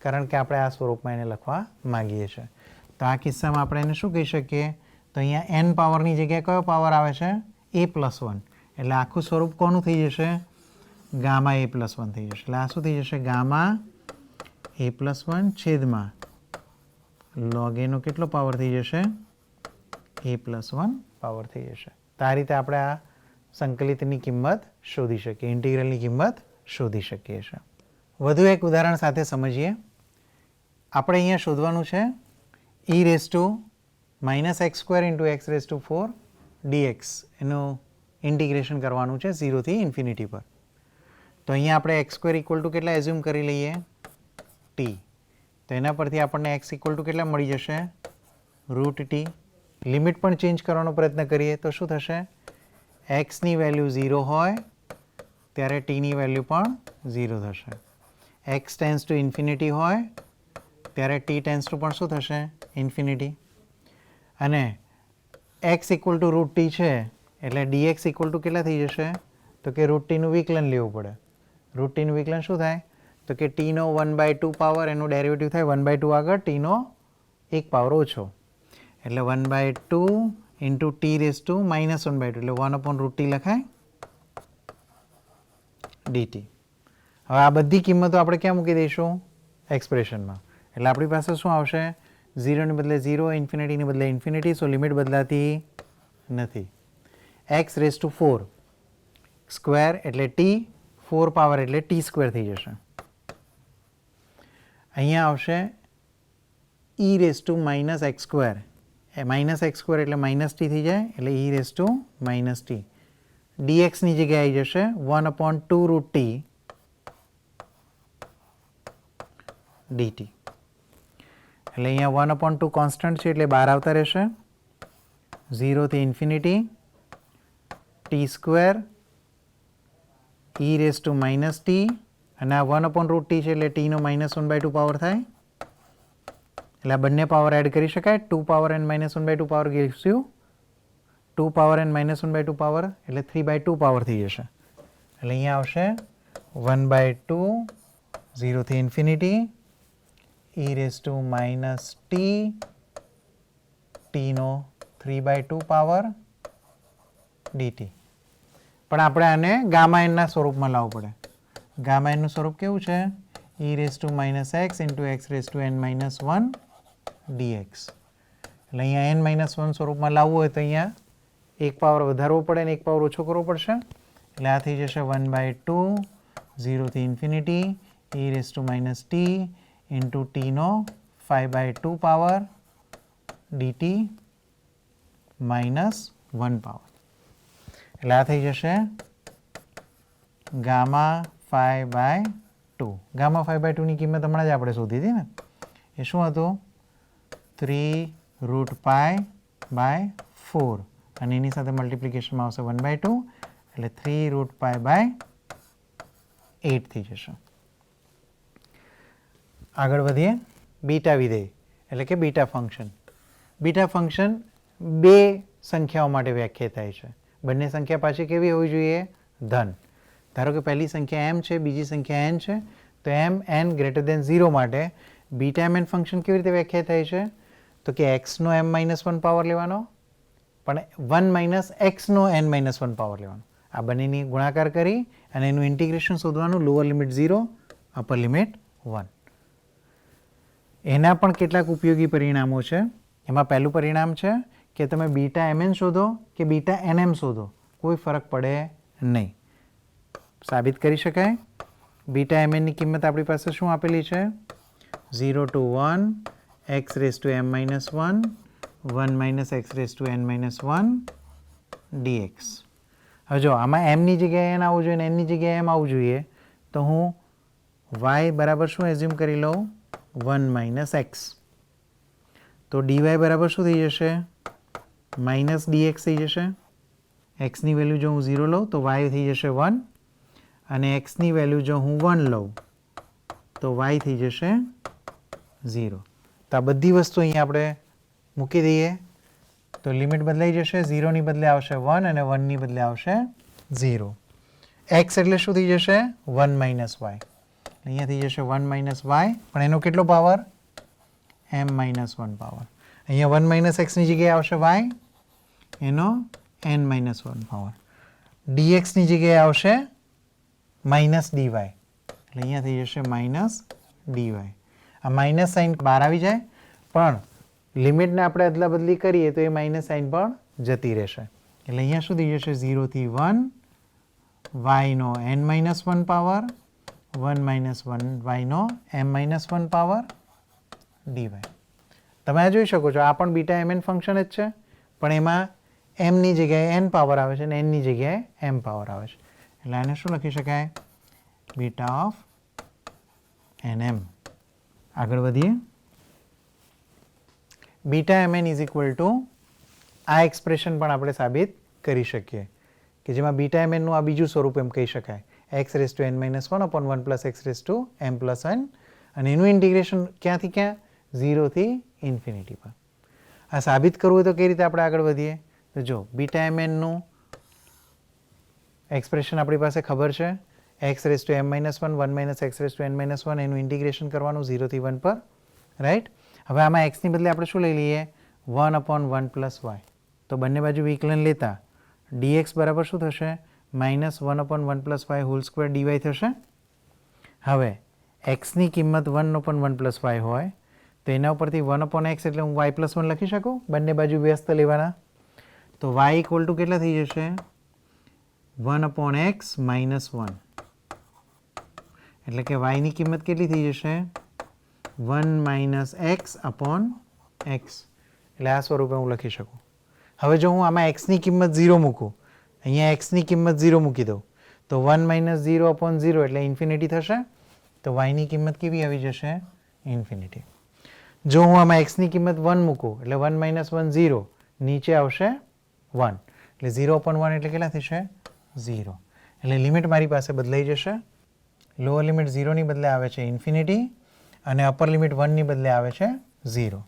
Speaker 1: કારણ કે આપણે આ સ્વરૂપમાં એને લખવા માગીએ છીએ. તો આ કિસ્સામાં આપણે એને શું કહી શકીએ? તો અહીંયા એન પાવરની જગ્યાએ કયો પાવર આવે છે? એ પ્લસ 1. એટલે આખું સ્વરૂપ કોનું થઈ જશે? ગામા એ પ્લસ 1 થઈ જશે. એટલે આ શું થઈ જશે? ગામા એ પ્લસ 1 છેદમાં લોગ એનો કેટલો પાવર થઈ જશે? એ પ્લસ 1 પાવર થઈ જશે. તો આ રીતે આપણે આ સંકલિતની કિંમત શોધી શકીએ, ઇન્ટિગ્રલની કિંમત શોધી શકીએ છીએ. વધુ એક ઉદાહરણ સાથે સમજીએ. આપણે અહીંયા શોધવાનું છે e raise to minus x square into x raise to 4 dx. એનું ઇન્ટિગ્રેશન કરવાનું છે 0 થી ઇન્ફિનિટી પર. તો અહીંયા આપણે એક્સ સ્ક્વેર ઇક્વલ ટુ કેટલા એઝ્યુમ કરી લઈએ? ટી. તો એના પરથી આપણને એક્સ ઇક્વલ ટુ કેટલા મળી જશે? Root t. લિમિટ પણ ચેન્જ કરવાનો પ્રયત્ન કરીએ તો શું થશે? એક્સની વેલ્યુ 0 હોય ત્યારે ટીની વેલ્યુ પણ 0 થશે. એક્સ ટેન્સ ટુ ઇન્ફિનિટી હોય ત્યારે ટી ટેન્સ ટુ પણ શું થશે? ઇન્ફિનિટી. અને x equal to root t છે એટલે ડીએક્સ ઇક્વલ ટુ કેટલા થઈ જશે? તો કે રૂટ ટીનું વિકલન લેવું પડે. રૂટ ટીનું વિકલન શું થાય? તો કે ટીનો 1/2 પાવર એનું ડેરિવેટિવ થાય 1/2 આગળ ટીનો 1 પાવર ઓછો. એટલે 1/2 into t raise to minus 1/2 એટલે 1 અપોન રૂટ ટી લખાય ડીટી. હવે આ બધી કિંમતો આપણે ક્યાં મૂકી દઈશું? એક્સપ્રેશનમાં. એટલે આપણી પાસે શું આવશે? 0ની બદલે 0, ઇન્ફિનિટીની બદલે ઇન્ફિનિટી. સો લિમિટ બદલાતી નથી. એક્સ રેઝ ટુ 4 સ્ક્વેર એટલે ટી, 4 પાવર એટલે ટી સ્ક્વેર થઈ જશે. અહીંયા આવશે e raise to minus x square. Minus x square એટલે માઇનસ ટી થઈ જાય એટલે e raise to minus t. ડીએક્સની જગ્યાએ આવી જશે 1 અપોન 2 રૂટ ટી ડીટી. એટલે અહીંયા 1 અપોન 2 કોન્સ્ટન્ટ છે એટલે બહાર આવતા રહેશે. 0 થી infinity t square e raise to minus t અને આ 1 અપોન રૂટ ટી છે એટલે ટીનો -1/2 પાવર થાય. એટલે આ બંને પાવર એડ કરી શકાય. 2 power n -1/2 power gives you 2 power n -1/2 power એટલે 3/2 પાવર થઈ જશે. એટલે અહીંયા આવશે 1/2 0 થી infinity e raise to minus t ટીનો 3/2 પાવર ડીટી. પણ આપણે આને ગામા એનના સ્વરૂપમાં લાવવું પડે. ગામા એનનું સ્વરૂપ કેવું છે? E raise to minus x into x raise to n -1 dx. એટલે અહીંયા એન -1 સ્વરૂપમાં લાવવું હોય તો અહીંયા એક પાવર વધારવો પડે અને એક પાવર ઓછો કરવો પડશે. એટલે આ થઈ જશે 1/2 0 થી infinity e raise to minus t into ટીનો 5/2 પાવર ડીટી -1 પાવર. એટલે આ થઈ જશે ગામા 5/2. ગામા 5/2 ની કિંમત હમણાં જ આપણે શોધી હતી ને. એ શું હતું? 3√π/4 અને એની સાથે મલ્ટિપ્લિકેશનમાં આવશે 1/2 એટલે 3√π/8 થઈ જશે. આગળ વધીએ. બીટા વિધેય એટલે કે બીટા ફંક્શન. બીટા ફંક્શન બે સંખ્યાઓ માટે વ્યાખ્યાયિત થાય છે. બંને સંખ્યા પાછી કેવી હોવી જોઈએ? ધન. ધારો કે પહેલી સંખ્યા m છે, બીજી સંખ્યા n છે, તો m(n)<0 માટે બીટા mn ફંક્શન કેવી રીતે વ્યાખ્યાયિત થાય છે? તો કે x નો m-1 પાવર લેવાનો, પણ 1 - x નો n-1 પાવર લેવાનો. આ બંનેની ગુણાકાર કરી અને એનું ઇન્ટિગ્રેશન શોધવાનું. Lower limit 0, upper limit 1. એના પણ કેટલાક ઉપયોગી પરિણામો છે. એમાં પહેલું પરિણામ છે કે તમે બીટા mn શોધો કે બીટા nm શોધો, કોઈ ફરક પડે નહીં. સાબિત કરી શકાય. બીટા mn ની કિંમત આપણી પાસે શું આપેલી છે? 0 to 1 x⁻m-1 1 - x⁻n-1 dx. હવે જો આમાં m ની જગ્યાએ n આવવું જોઈએ, n ની જગ્યાએ m આવવું જોઈએ, તો હું y બરાબર શું એઝ્યુમ કરી લઉં? 1 - x. તો dy બરાબર શું થઈ જશે? -dx થઈ જશે. x ની વેલ્યુ જો હું 0 લઉં તો y થઈ જશે 1, અને x ની વેલ્યુ જો હું 1 લઉં તો y થઈ જશે 0. તો આ બધી વસ્તુ અહીંયા આપણે મૂકી દઈએ તો લિમિટ બદલાઈ જશે. 0 ની બદલે આવશે 1 અને 1 ની બદલે આવશે 0. x એટલે શું થઈ જશે? 1 - y. અહીંયા થઈ જશે 1 - y, પણ એનો કેટલો પાવર? m-1 power. અહીંયા 1 - x ની જગ્યાએ આવશે y, એનો n-1 પાવર. dx ની જગ્યાએ આવશે -dy, એટલે અહીંયા થઈ જશે -dy. આ માઇનસ સાઇન બહાર આવી જાય, પણ લિમિટને આપણે અદલા બદલી કરીએ તો એ માઇનસ સાઇન પણ જતી રહેશે. એટલે અહીંયા શું થઈ જશે? 0 થી 1 y નો n-1 પાવર 1 - 1 y નો m-1 પાવર dy. તમે આ જોઈ શકો છો, આ પણ બીટા mn ફંક્શન જ છે, પણ એમાં m ની જગ્યાએ n પાવર આવે છે અને n ની જગ્યાએ m પાવર આવે છે. એટલે આને શું લખી શકાય? Beta of nm. આગળ વધીએ. Beta mn is equal two આ એક્સપ્રેશન પણ આપણે સાબિત કરી શકીએ કે જેમાં બીટા mn નું આ બીજું સ્વરૂપ એમ કહી શકાય, x⁻n-1 upon 1 + x⁻m+n, અને એનું ઇન્ટિગ્રેશન ક્યાંથી ક્યાં? 0 થી ઇન્ફિનિટી પર. આ સાબિત કરવું હોય તો કઈ રીતે આપણે આગળ વધીએ? તો જો બીટા mn નું એક્સપ્રેશન આપણી પાસે ખબર છે, x⁻m-1 1 - x⁻n-1, એનું ઇન્ટિગ્રેશન કરવાનું 0 થી 1 પર, રાઈટ? હવે આમાં x ની બદલે આપણે શું લઈ લઈએ? 1/1 + y. તો બંને બાજુ વિકલન લેતા dx બરાબર શું થશે? -1/1 + y² dy થશે. હવે x ની કિંમત 1/1 + y હોય તો એના ઉપરથી 1/x એટલે હું y+1 લખી શકું. બંને બાજુ વ્યસ્ત લેવાના. તો y = કેટલા થઈ જશે? 1/x - 1. એટલે કે y ની કિંમત કેટલી થઈ જશે? 1 - x/x. એટલે આ સ્વરૂપે હું લખી શકું. હવે જો હું આમાં x ની કિંમત 0 મૂકું, અહીંયા x ની કિંમત 0 મૂકી દઉં તો 1 - 0/0 એટલે ઇન્ફિનિટી થશે. તો y ની કિંમત કેવી આવી જશે? ઇન્ફિનિટી. જો હું આમાં x ની કિંમત 1 મૂકું એટલે 1 - 1 0, નીચે આવશે 1, એટલે 0/1 એટલે કેટલા થશે? 0. એટલે લિમિટ મારી પાસે બદલાઈ જશે. લોઅર લિમિટ 0 ની બદલે આવે છે ઇન્ફિનિટી, અને અપર લિમિટ 1 ની બદલે આવે છે 0.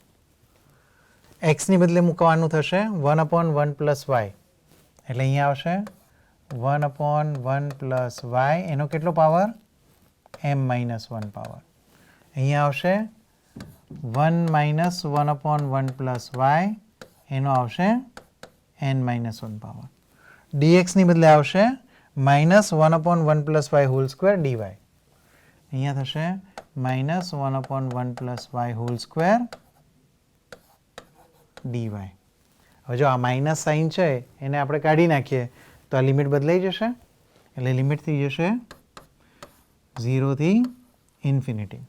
Speaker 1: x ની બદલે મૂકવાનું થશે 1/1 + y, એટલે અહીંયા આવશે 1/1 + y, એનો કેટલો પાવર? m-1 power. અહીંયા આવશે 1 - 1/1 + y, એનો આવશે n-1 પાવર. dx ની બદલે આવશે -1/1 + y² dy. અહીંયા થશે -1/1 + y² dy. હવે જો આ માઇનસ સાઇન છે એને આપણે કાઢી નાખીએ તો આ લિમિટ બદલાઈ જશે. એટલે લિમિટ થઈ જશે 0 થી ઇન્ફિનિટી.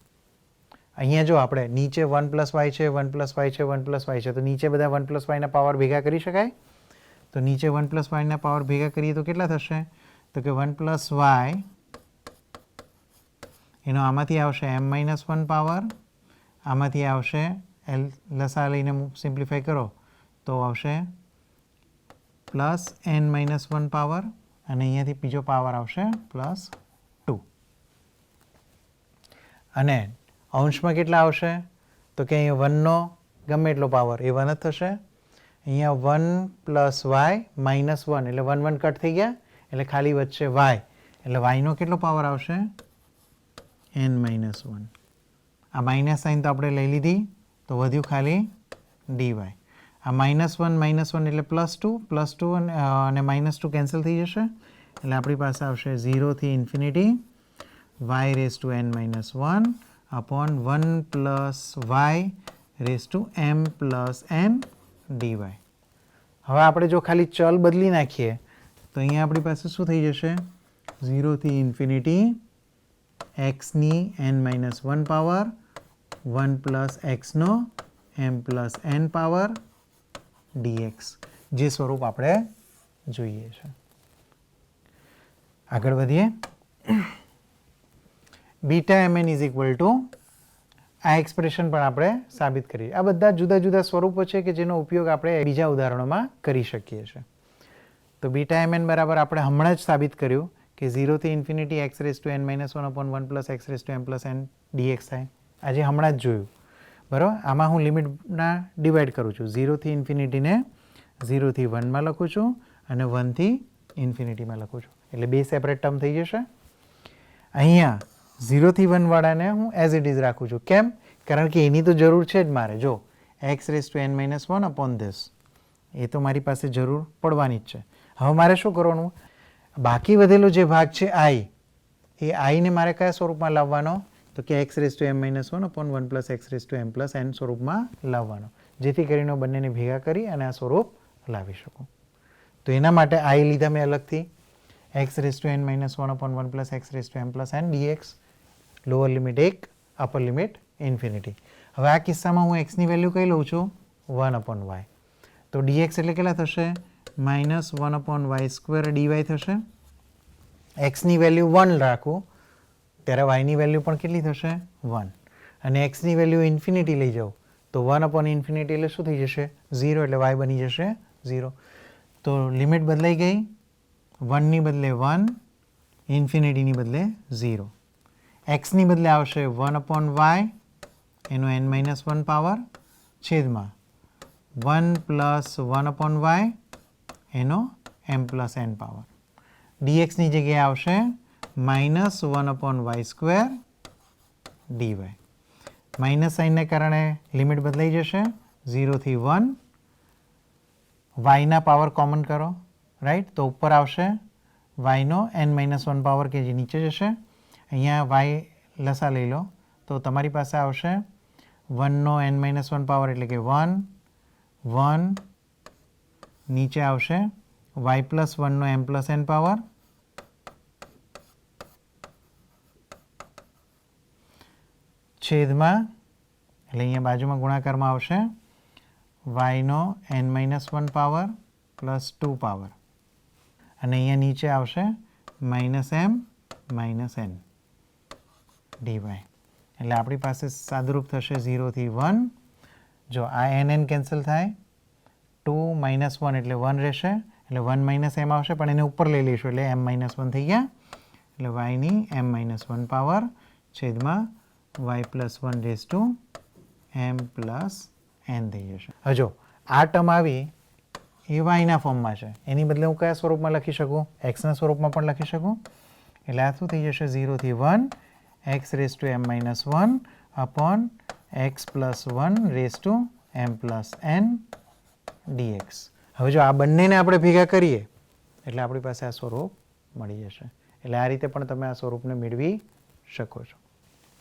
Speaker 1: અહીંયા જો આપણે નીચે 1 + y છે, 1 + y છે, 1 + y છે, તો નીચે બધા 1 + y ના પાવર ભેગા કરી શકાય. તો નીચે 1 + y ના પાવર ભેગા કરીએ તો કેટલા થશે? તો કે 1 + y, એનો આમાંથી આવશે m-1 પાવર, આમાંથી આવશે લસા લઈને સિમ્પ્લિફાય કરો તો આવશે +n-1 પાવર, અને અહીંયાથી બીજો પાવર આવશે +2 અને અંશમાં કેટલા આવશે તો કે અહીંયા 1નો ગમે એટલો પાવર એ 1 જ થશે. અહીંયા 1 + y -1 એટલે 1 1 કટ થઈ ગયા એટલે ખાલી વચ્ચે y એટલે yનો કેટલો પાવર આવશે n-1. આ માઇનસ સાઇન તો આપણે લઈ લીધી તો વધ્યું ખાલી dy. આ -1 એટલે +2 અને -2 કેન્સલ થઈ જશે એટલે આપણી પાસે આવશે 0 થી infinity y⁻n-1 upon 1 + y⁻m+n dy. હવે આપણે જો ખાલી ચલ બદલી નાખીએ તો અહીંયા આપણી પાસે શું થઈ જશે 0 થી ઇન્ફિનિટી xની n-1 પાવર 1 + xનો m+n પાવર dx જે સ્વરૂપ આપણે જોઈએ છે. આગળ વધીએ. βmn આ એક્સપ્રેશન પણ આપણે સાબિત કરીએ. આ બધા જુદા જુદા સ્વરૂપો છે કે જેનો ઉપયોગ આપણે બીજા ઉદાહરણોમાં કરી શકીએ છીએ. તો βmn બરાબર આપણે હમણાં જ સાબિત કર્યું કે 0 થી infinity x⁻n-1 upon 1 + x⁻m+n dx થાય. આજે હમણાં જ જોયું બરાબર. આમાં હું લિમિટના ડિવાઈડ કરું છું. 0 થી ઇન્ફિનિટીને 0 થી 1માં લખું છું અને 1 થી ઇન્ફિનિટીમાં લખું છું એટલે બે સેપરેટ ટર્મ થઈ જશે. અહીંયા 0 થી 1 વાળાને હું એઝ ઇટ ઇઝ રાખું છું. કેમ? કારણ કે એની તો જરૂર છે જ મારે. જો x⁻n-1 upon this એ તો મારી પાસે જરૂર પડવાની જ છે. હવે મારે શું કરવાનું બાકી વધેલો જે ભાગ છે i એ આઈને મારે કયા સ્વરૂપમાં લાવવાનો તો કે x⁻m-1 upon 1 + x⁻m+n સ્વરૂપમાં લાવવાનો જેથી કરીને બંનેને ભેગા કરી અને આ સ્વરૂપ લાવી શકું. તો એના માટે i લીધા મેં અલગથી x⁻n-1 upon 1 + x⁻m+n dx lower limit 1 upper limit infinity. હવે આ કિસ્સામાં હું x ની વેલ્યુ કઈ લઉં છું 1 upon y. તો dx એટલે કેટલા થશે -1 upon y² dy થશે. x ની વેલ્યુ 1 રાખું ત્યારે y ની વેલ્યુ પણ કેટલી થશે 1 અને x ની વેલ્યુ ઇન્ફિનિટી લઈ જાઉં તો 1 upon ઇન્ફિનિટી એટલે શું થઈ જશે 0 એટલે y બની જશે 0. તો લિમિટ બદલાઈ ગઈ 1 ની બદલે 1 ઇન્ફિનિટીની બદલે 0. x ની બદલે આવશે 1 upon y એનો n-1 પાવર છેદમાં 1 + 1 upon y એનો m+n પાવર. dx ની જગ્યાએ આવશે -1 upon y² dy. માઇનસ સાઇનને કારણે લિમિટ બદલાઈ જશે 0 થી 1 yના પાવર કોમન કરો રાઈટ તો ઉપર આવશે yનો n-1 પાવર કે જે નીચે જશે. અહીંયા y લસા લઈ લો તો તમારી પાસે આવશે 1નો n-1 પાવર એટલે કે 1 નીચે આવશે y+1નો m+n પાવર છેદમાં એટલે અહીંયા બાજુમાં ગુણાકારમાં આવશે yનો n-1 પાવર +2 પાવર અને અહીંયા નીચે આવશે -m-n dy. એટલે આપણી પાસે સાદુરૂપ થશે 0 થી 1. જો આ n કેન્સલ થાય 2 - 1 એટલે 1 રહેશે એટલે 1 - m આવશે પણ એને ઉપર લઈ લઈશું એટલે m-1 થઈ ગયા એટલે yની m-1 પાવર છેદમાં y+1m+n થઈ જશે. હવે જો આ ટર્મ આવી એ yના ફોર્મમાં છે એની બદલે હું કયા સ્વરૂપમાં લખી શકું xના સ્વરૂપમાં પણ લખી શકું એટલે આ શું થઈ જશે 0 થી 1 x⁻m-1 upon x+1m+n dx. હવે જો આ બંનેને આપણે ભેગા કરીએ એટલે આપણી પાસે આ સ્વરૂપ મળી જશે. એટલે આ રીતે પણ તમે આ સ્વરૂપને મેળવી શકો છો.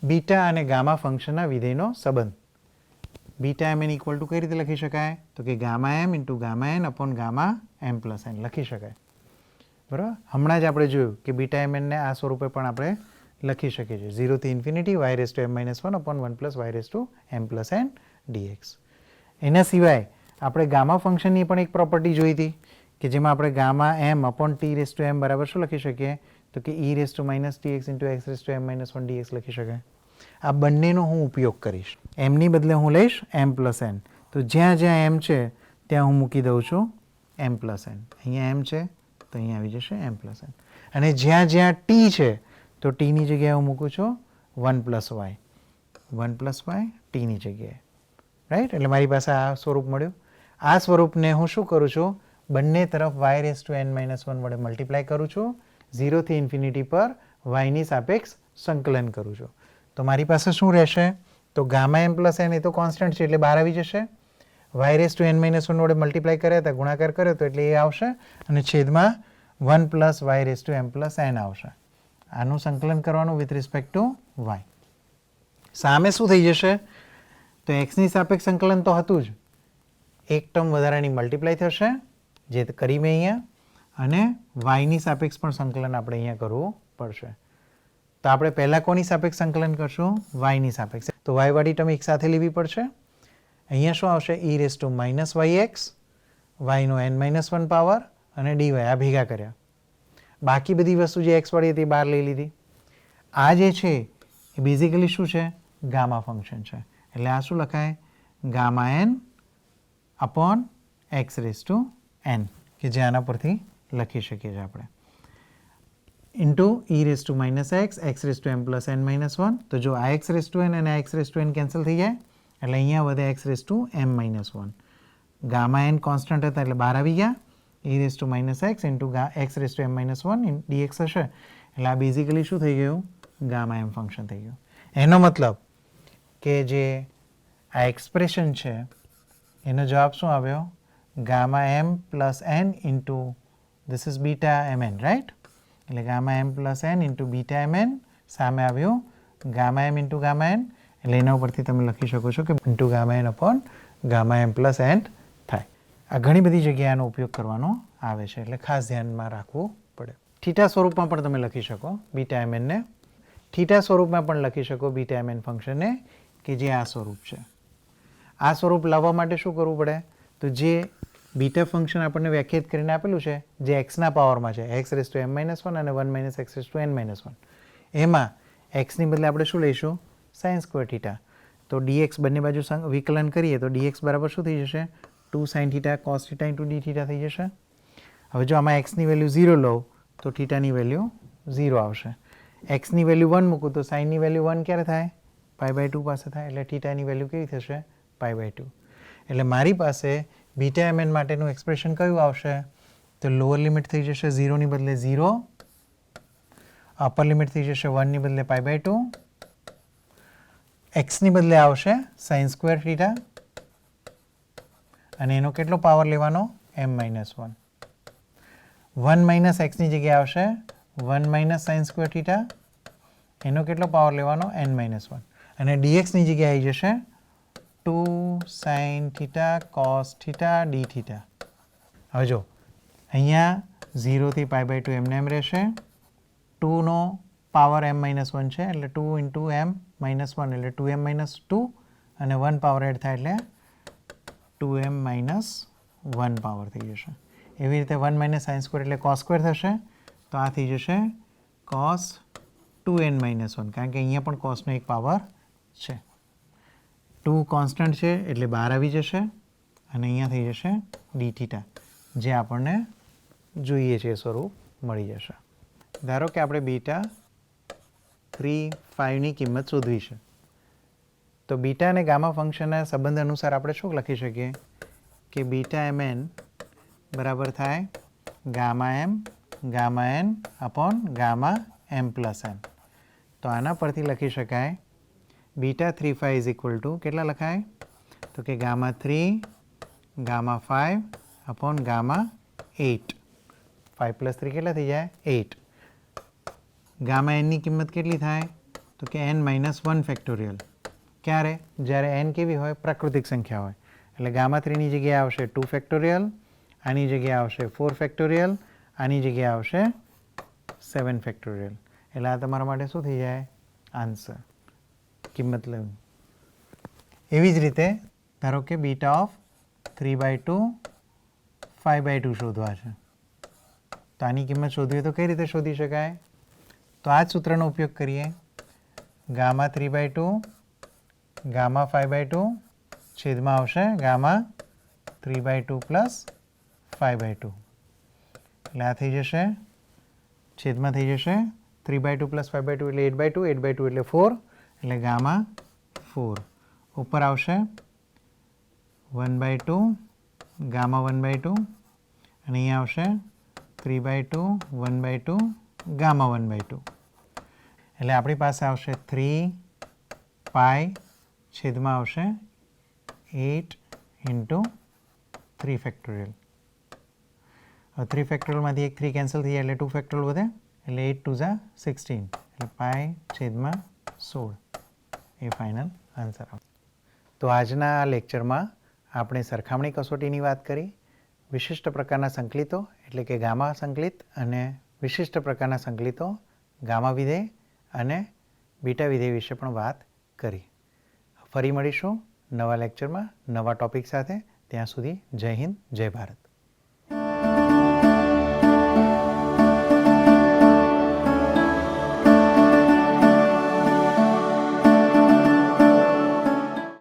Speaker 1: બીટા અને ગામા ફંક્શનના વિધેયનો સંબંધ. βmn = કઈ રીતે લખી શકાય તો કે Γm × Γn upon Γm+n લખી શકાય બરાબર. હમણાં જ આપણે જોયું કે βmn ને આ સ્વરૂપે પણ આપણે લખી શકીએ છીએ 0 થી infinity y⁻m-1 upon 1 + y⁻m+n dx. એના સિવાય આપણે ગામા ફંક્શનની પણ એક પ્રોપર્ટી જોઈ હતી કે જેમાં આપણે Γm upon t⁻m બરાબર શું લખી શકીએ તો કે e⁻ -tx × x⁻m-1 dx લખી શકાય. આ બંનેનો હું ઉપયોગ કરીશ. એમની બદલે હું લઈશ m+n. તો જ્યાં જ્યાં m છે ત્યાં હું મૂકી દઉં છું m+n. અહીંયા m છે તો અહીંયા આવી જશે m પ્લસ n. અને જ્યાં જ્યાં t છે તો tની જગ્યાએ હું મૂકું છું 1 પ્લસ વાય, 1 પ્લસ વાય ટીની જગ્યાએ, રાઈટ. એટલે મારી પાસે આ સ્વરૂપ મળ્યું. આ સ્વરૂપને હું શું કરું છું, બંને તરફ y⁻n−1 વડે મલ્ટીપ્લાય કરું છું, 0 થી ઇન્ફિનિટી પર yની સાપેક્ષ સંકલન કરું છું. તો મારી પાસે શું રહેશે, તો ગામા m પ્લસ n એ તો કોન્સ્ટન્ટ છે એટલે બહાર આવી જશે. y⁻n−1 વડે મલ્ટીપ્લાય કર્યા હતા, ગુણાકાર કર્યો તો એટલે એ આવશે, અને છેદમાં 1 પ્લસ y⁻m પ્લસ n આવશે. આનું સંકલન કરવાનું વિથ રિસ્પેક્ટ ટુ y. સામે શું થઈ જશે, તો એક્સની સાપેક્ષ સંકલન તો હતું જ, એક ટર્મ વધારાની મલ્ટીપ્લાય થશે જે કરી મેં અહીંયા, અને વાયની સાપેક્ષ પણ સંકલન આપણે અહીંયા કરવું પડશે. તો આપણે પહેલાં કોની સાપેક્ષ સંકલન કરશું, વાયની સાપેક્ષ. તો વાયવાળી ટર્મ એક સાથે લેવી પડશે. અહીંયા શું આવશે, e⁻−yx, yનો n-1 પાવર અને dy આ ભેગા કર્યા. બાકી બધી વસ્તુ જે x વાળી હતી એ બહાર લઈ લીધી. આ જે છે એ બેઝિકલી શું છે, ગામા ફંક્શન છે. એટલે આ શું લખાય, ગામા n અપોન x⁻n, કે જે આના પરથી લખી શકીએ છીએ આપણે, into e⁻x x⁻m plus n-1. તો જો આ x⁻n અને આ x⁻n કેન્સલ થઈ જાય એટલે અહીંયા વધે x⁻m-1. ગામા n કોન્સ્ટન્ટ હતા એટલે બહાર આવી ગયા, e⁻x ઇન્ટુ x⁻m-1 dx હશે. એટલે આ બેઝિકલી શું થઈ ગયું, ગામા m ફંક્શન થઈ ગયું. એનો મતલબ કે જે આ એક્સપ્રેશન છે એનો જવાબ શું આવ્યો, gamma m plus n into this is beta mn, right. એટલે gamma m plus n into beta mn, સામે આવ્યું gamma m into gamma n. એટલે એના ઉપરથી તમે લખી શકો છો કે into gamma n upon gamma m plus n થાય. આ ઘણી બધી જગ્યાએ આનો ઉપયોગ કરવાનો આવે છે, એટલે ખાસ ધ્યાનમાં રાખવું પડે. થીટા સ્વરૂપમાં પણ તમે લખી શકો બીટા mn ને, થીટા સ્વરૂપમાં પણ લખી શકો બીટા mn ફંક્શનને, કે જે આ સ્વરૂપ છે. આ સ્વરૂપ લાવવા માટે શું કરવું પડે, તો જે બીટા ફંક્શન આપણને વ્યાખ્યાયિત કરીને આપેલું છે જે એક્સના પાવરમાં છે, x⁻m-1 અને 1 x⁻n-1, એમાં એક્સની બદલે આપણે શું લઈશું, sin સ્ક્વેર થીટા. તો dx બંને બાજુ વિકલન કરીએ તો dx બરાબર શું થઈ જશે, 2 sin θ cos θ ઇન્ટુ d θ થઈ જશે. હવે જો આમાં એક્સની વેલ્યુ 0 લઉં તો થીટાની વેલ્યુ 0 આવશે. એક્સની વેલ્યુ 1 મૂકું તો સાઇનની વેલ્યુ 1 ક્યારે થાય, π/2 પાસે થાય. એટલે થીટાની વેલ્યુ કેવી થશે, π/2. એટલે મારી પાસે બીટા mn માટેનું એક્સપ્રેશન કયું આવશે, તો લોઅર લિમિટ થઈ જશે 0 ની બદલે 0, અપર લિમિટ થઈ જશે 1 ની બદલે π/2, એક્સની બદલે આવશે sin સ્ક્વેર થીટા, અને એનો કેટલો પાવર લેવાનો, m-1. 1 માઇનસ એક્સની જગ્યાએ આવશે 1 માઇનસ sin સ્ક્વેર થીટા, એનો કેટલો પાવર લેવાનો, n-1. અને dxની જગ્યાએ આવી જશે 2 sin θ cos θ d θ. હવે જો અહીંયા 0 થી π/2 એમને એમ રહેશે, 2નો પાવર m-1 છે એટલે 2 ઇન્ટુ m-1 એટલે 2m-2, અને 1 પાવર એડ થાય એટલે 2m-1 પાવર થઈ જશે. એવી રીતે 1 માઇનસ sin સ્ક્વેર એટલે cos સ્ક્વેર થશે, તો આ થઈ જશે cos 2n-1, કારણ કે અહીંયા પણ cosનો એક પાવર છે. 2 કોન્સ્ટન્ટ છે એટલે બહાર આવી જશે, અને અહીંયા થઈ જશે d θ, જે આપણને જોઈએ છે એ સ્વરૂપ મળી જશે. ધારો કે આપણે બીટા 3, 5ની કિંમત શોધવી છે, તો બીટા અને ગામા ફંક્શનના સંબંધ અનુસાર આપણે શું લખી શકીએ, કે બીટા mn બરાબર થાય gamma m gamma n upon gamma m plus n. તો આના પરથી લખી શકાય બીટા 3, 5 ઇઝ ઇક્વલ ટુ કેટલા લખાય, તો કે gamma 3 gamma 5 upon gamma 8. 5 plus 3 કેટલા થઈ જાય, 8. ગામા એનની કિંમત કેટલી થાય, તો કે n-1 ફેક્ટોરિયલ. ક્યારે, જ્યારે n કેવી હોય, પ્રાકૃતિક સંખ્યા હોય. એટલે ગામા 3ની જગ્યાએ આવશે 2 ફેક્ટોરિયલ, આની જગ્યાએ આવશે 4 ફેક્ટોરિયલ, આની જગ્યાએ આવશે 7 ફેક્ટોરિયલ. એટલે આ તમારા માટે શું થઈ જાય, આન્સર, કિંમત લેવું. એવી જ રીતે ધારો કે બીટા ઓફ 3/2 5/2 શોધવા છે, તો આની કિંમત શોધવી તો કઈ રીતે શોધી શકાય, તો આ જ સૂત્રનો ઉપયોગ કરીએ. ગામા 3/2 ગામા 5/2 છેદમાં આવશે ગામા 3/2 પ્લસ 5/2. એટલે આ થઈ જશે, છેદમાં થઈ જશે 3/2 + 5/2 એટલે 8/2, 8/2 એટલે 4, એટલે ગામા 4. ઉપર આવશે 1/2 ગામા 1/2 અને અહીંયા આવશે 3/2 1/2 ગામા 1/2. એટલે આપણી પાસે આવશે 3 છેદમાં આવશે 8 × 3 ફેક્ટોરિયલ. હવે 3 ફેક્ટોરિયલમાંથી એક 3 કેન્સલ થઈ જાય એટલે 2 ફેક્ટોરિયલ વધે, એટલે 8 2 = 16, એટલે π/16 એ ફાઇનલ આન્સર આવશે. તો આજના લેક્ચરમાં આપણે સરખામણી કસોટીની વાત કરી, વિશિષ્ટ પ્રકારના સંકલિતો એટલે કે ગામા સંકલિત અને વિશિષ્ટ પ્રકારના સંકલિતો ગામા વિધેય અને બીટા વિધેય વિશે પણ વાત કરી. ફરી મળીશું નવા લેક્ચરમાં નવા ટૉપિક સાથે. ત્યાં સુધી જય હિન્દ, જય ભારત.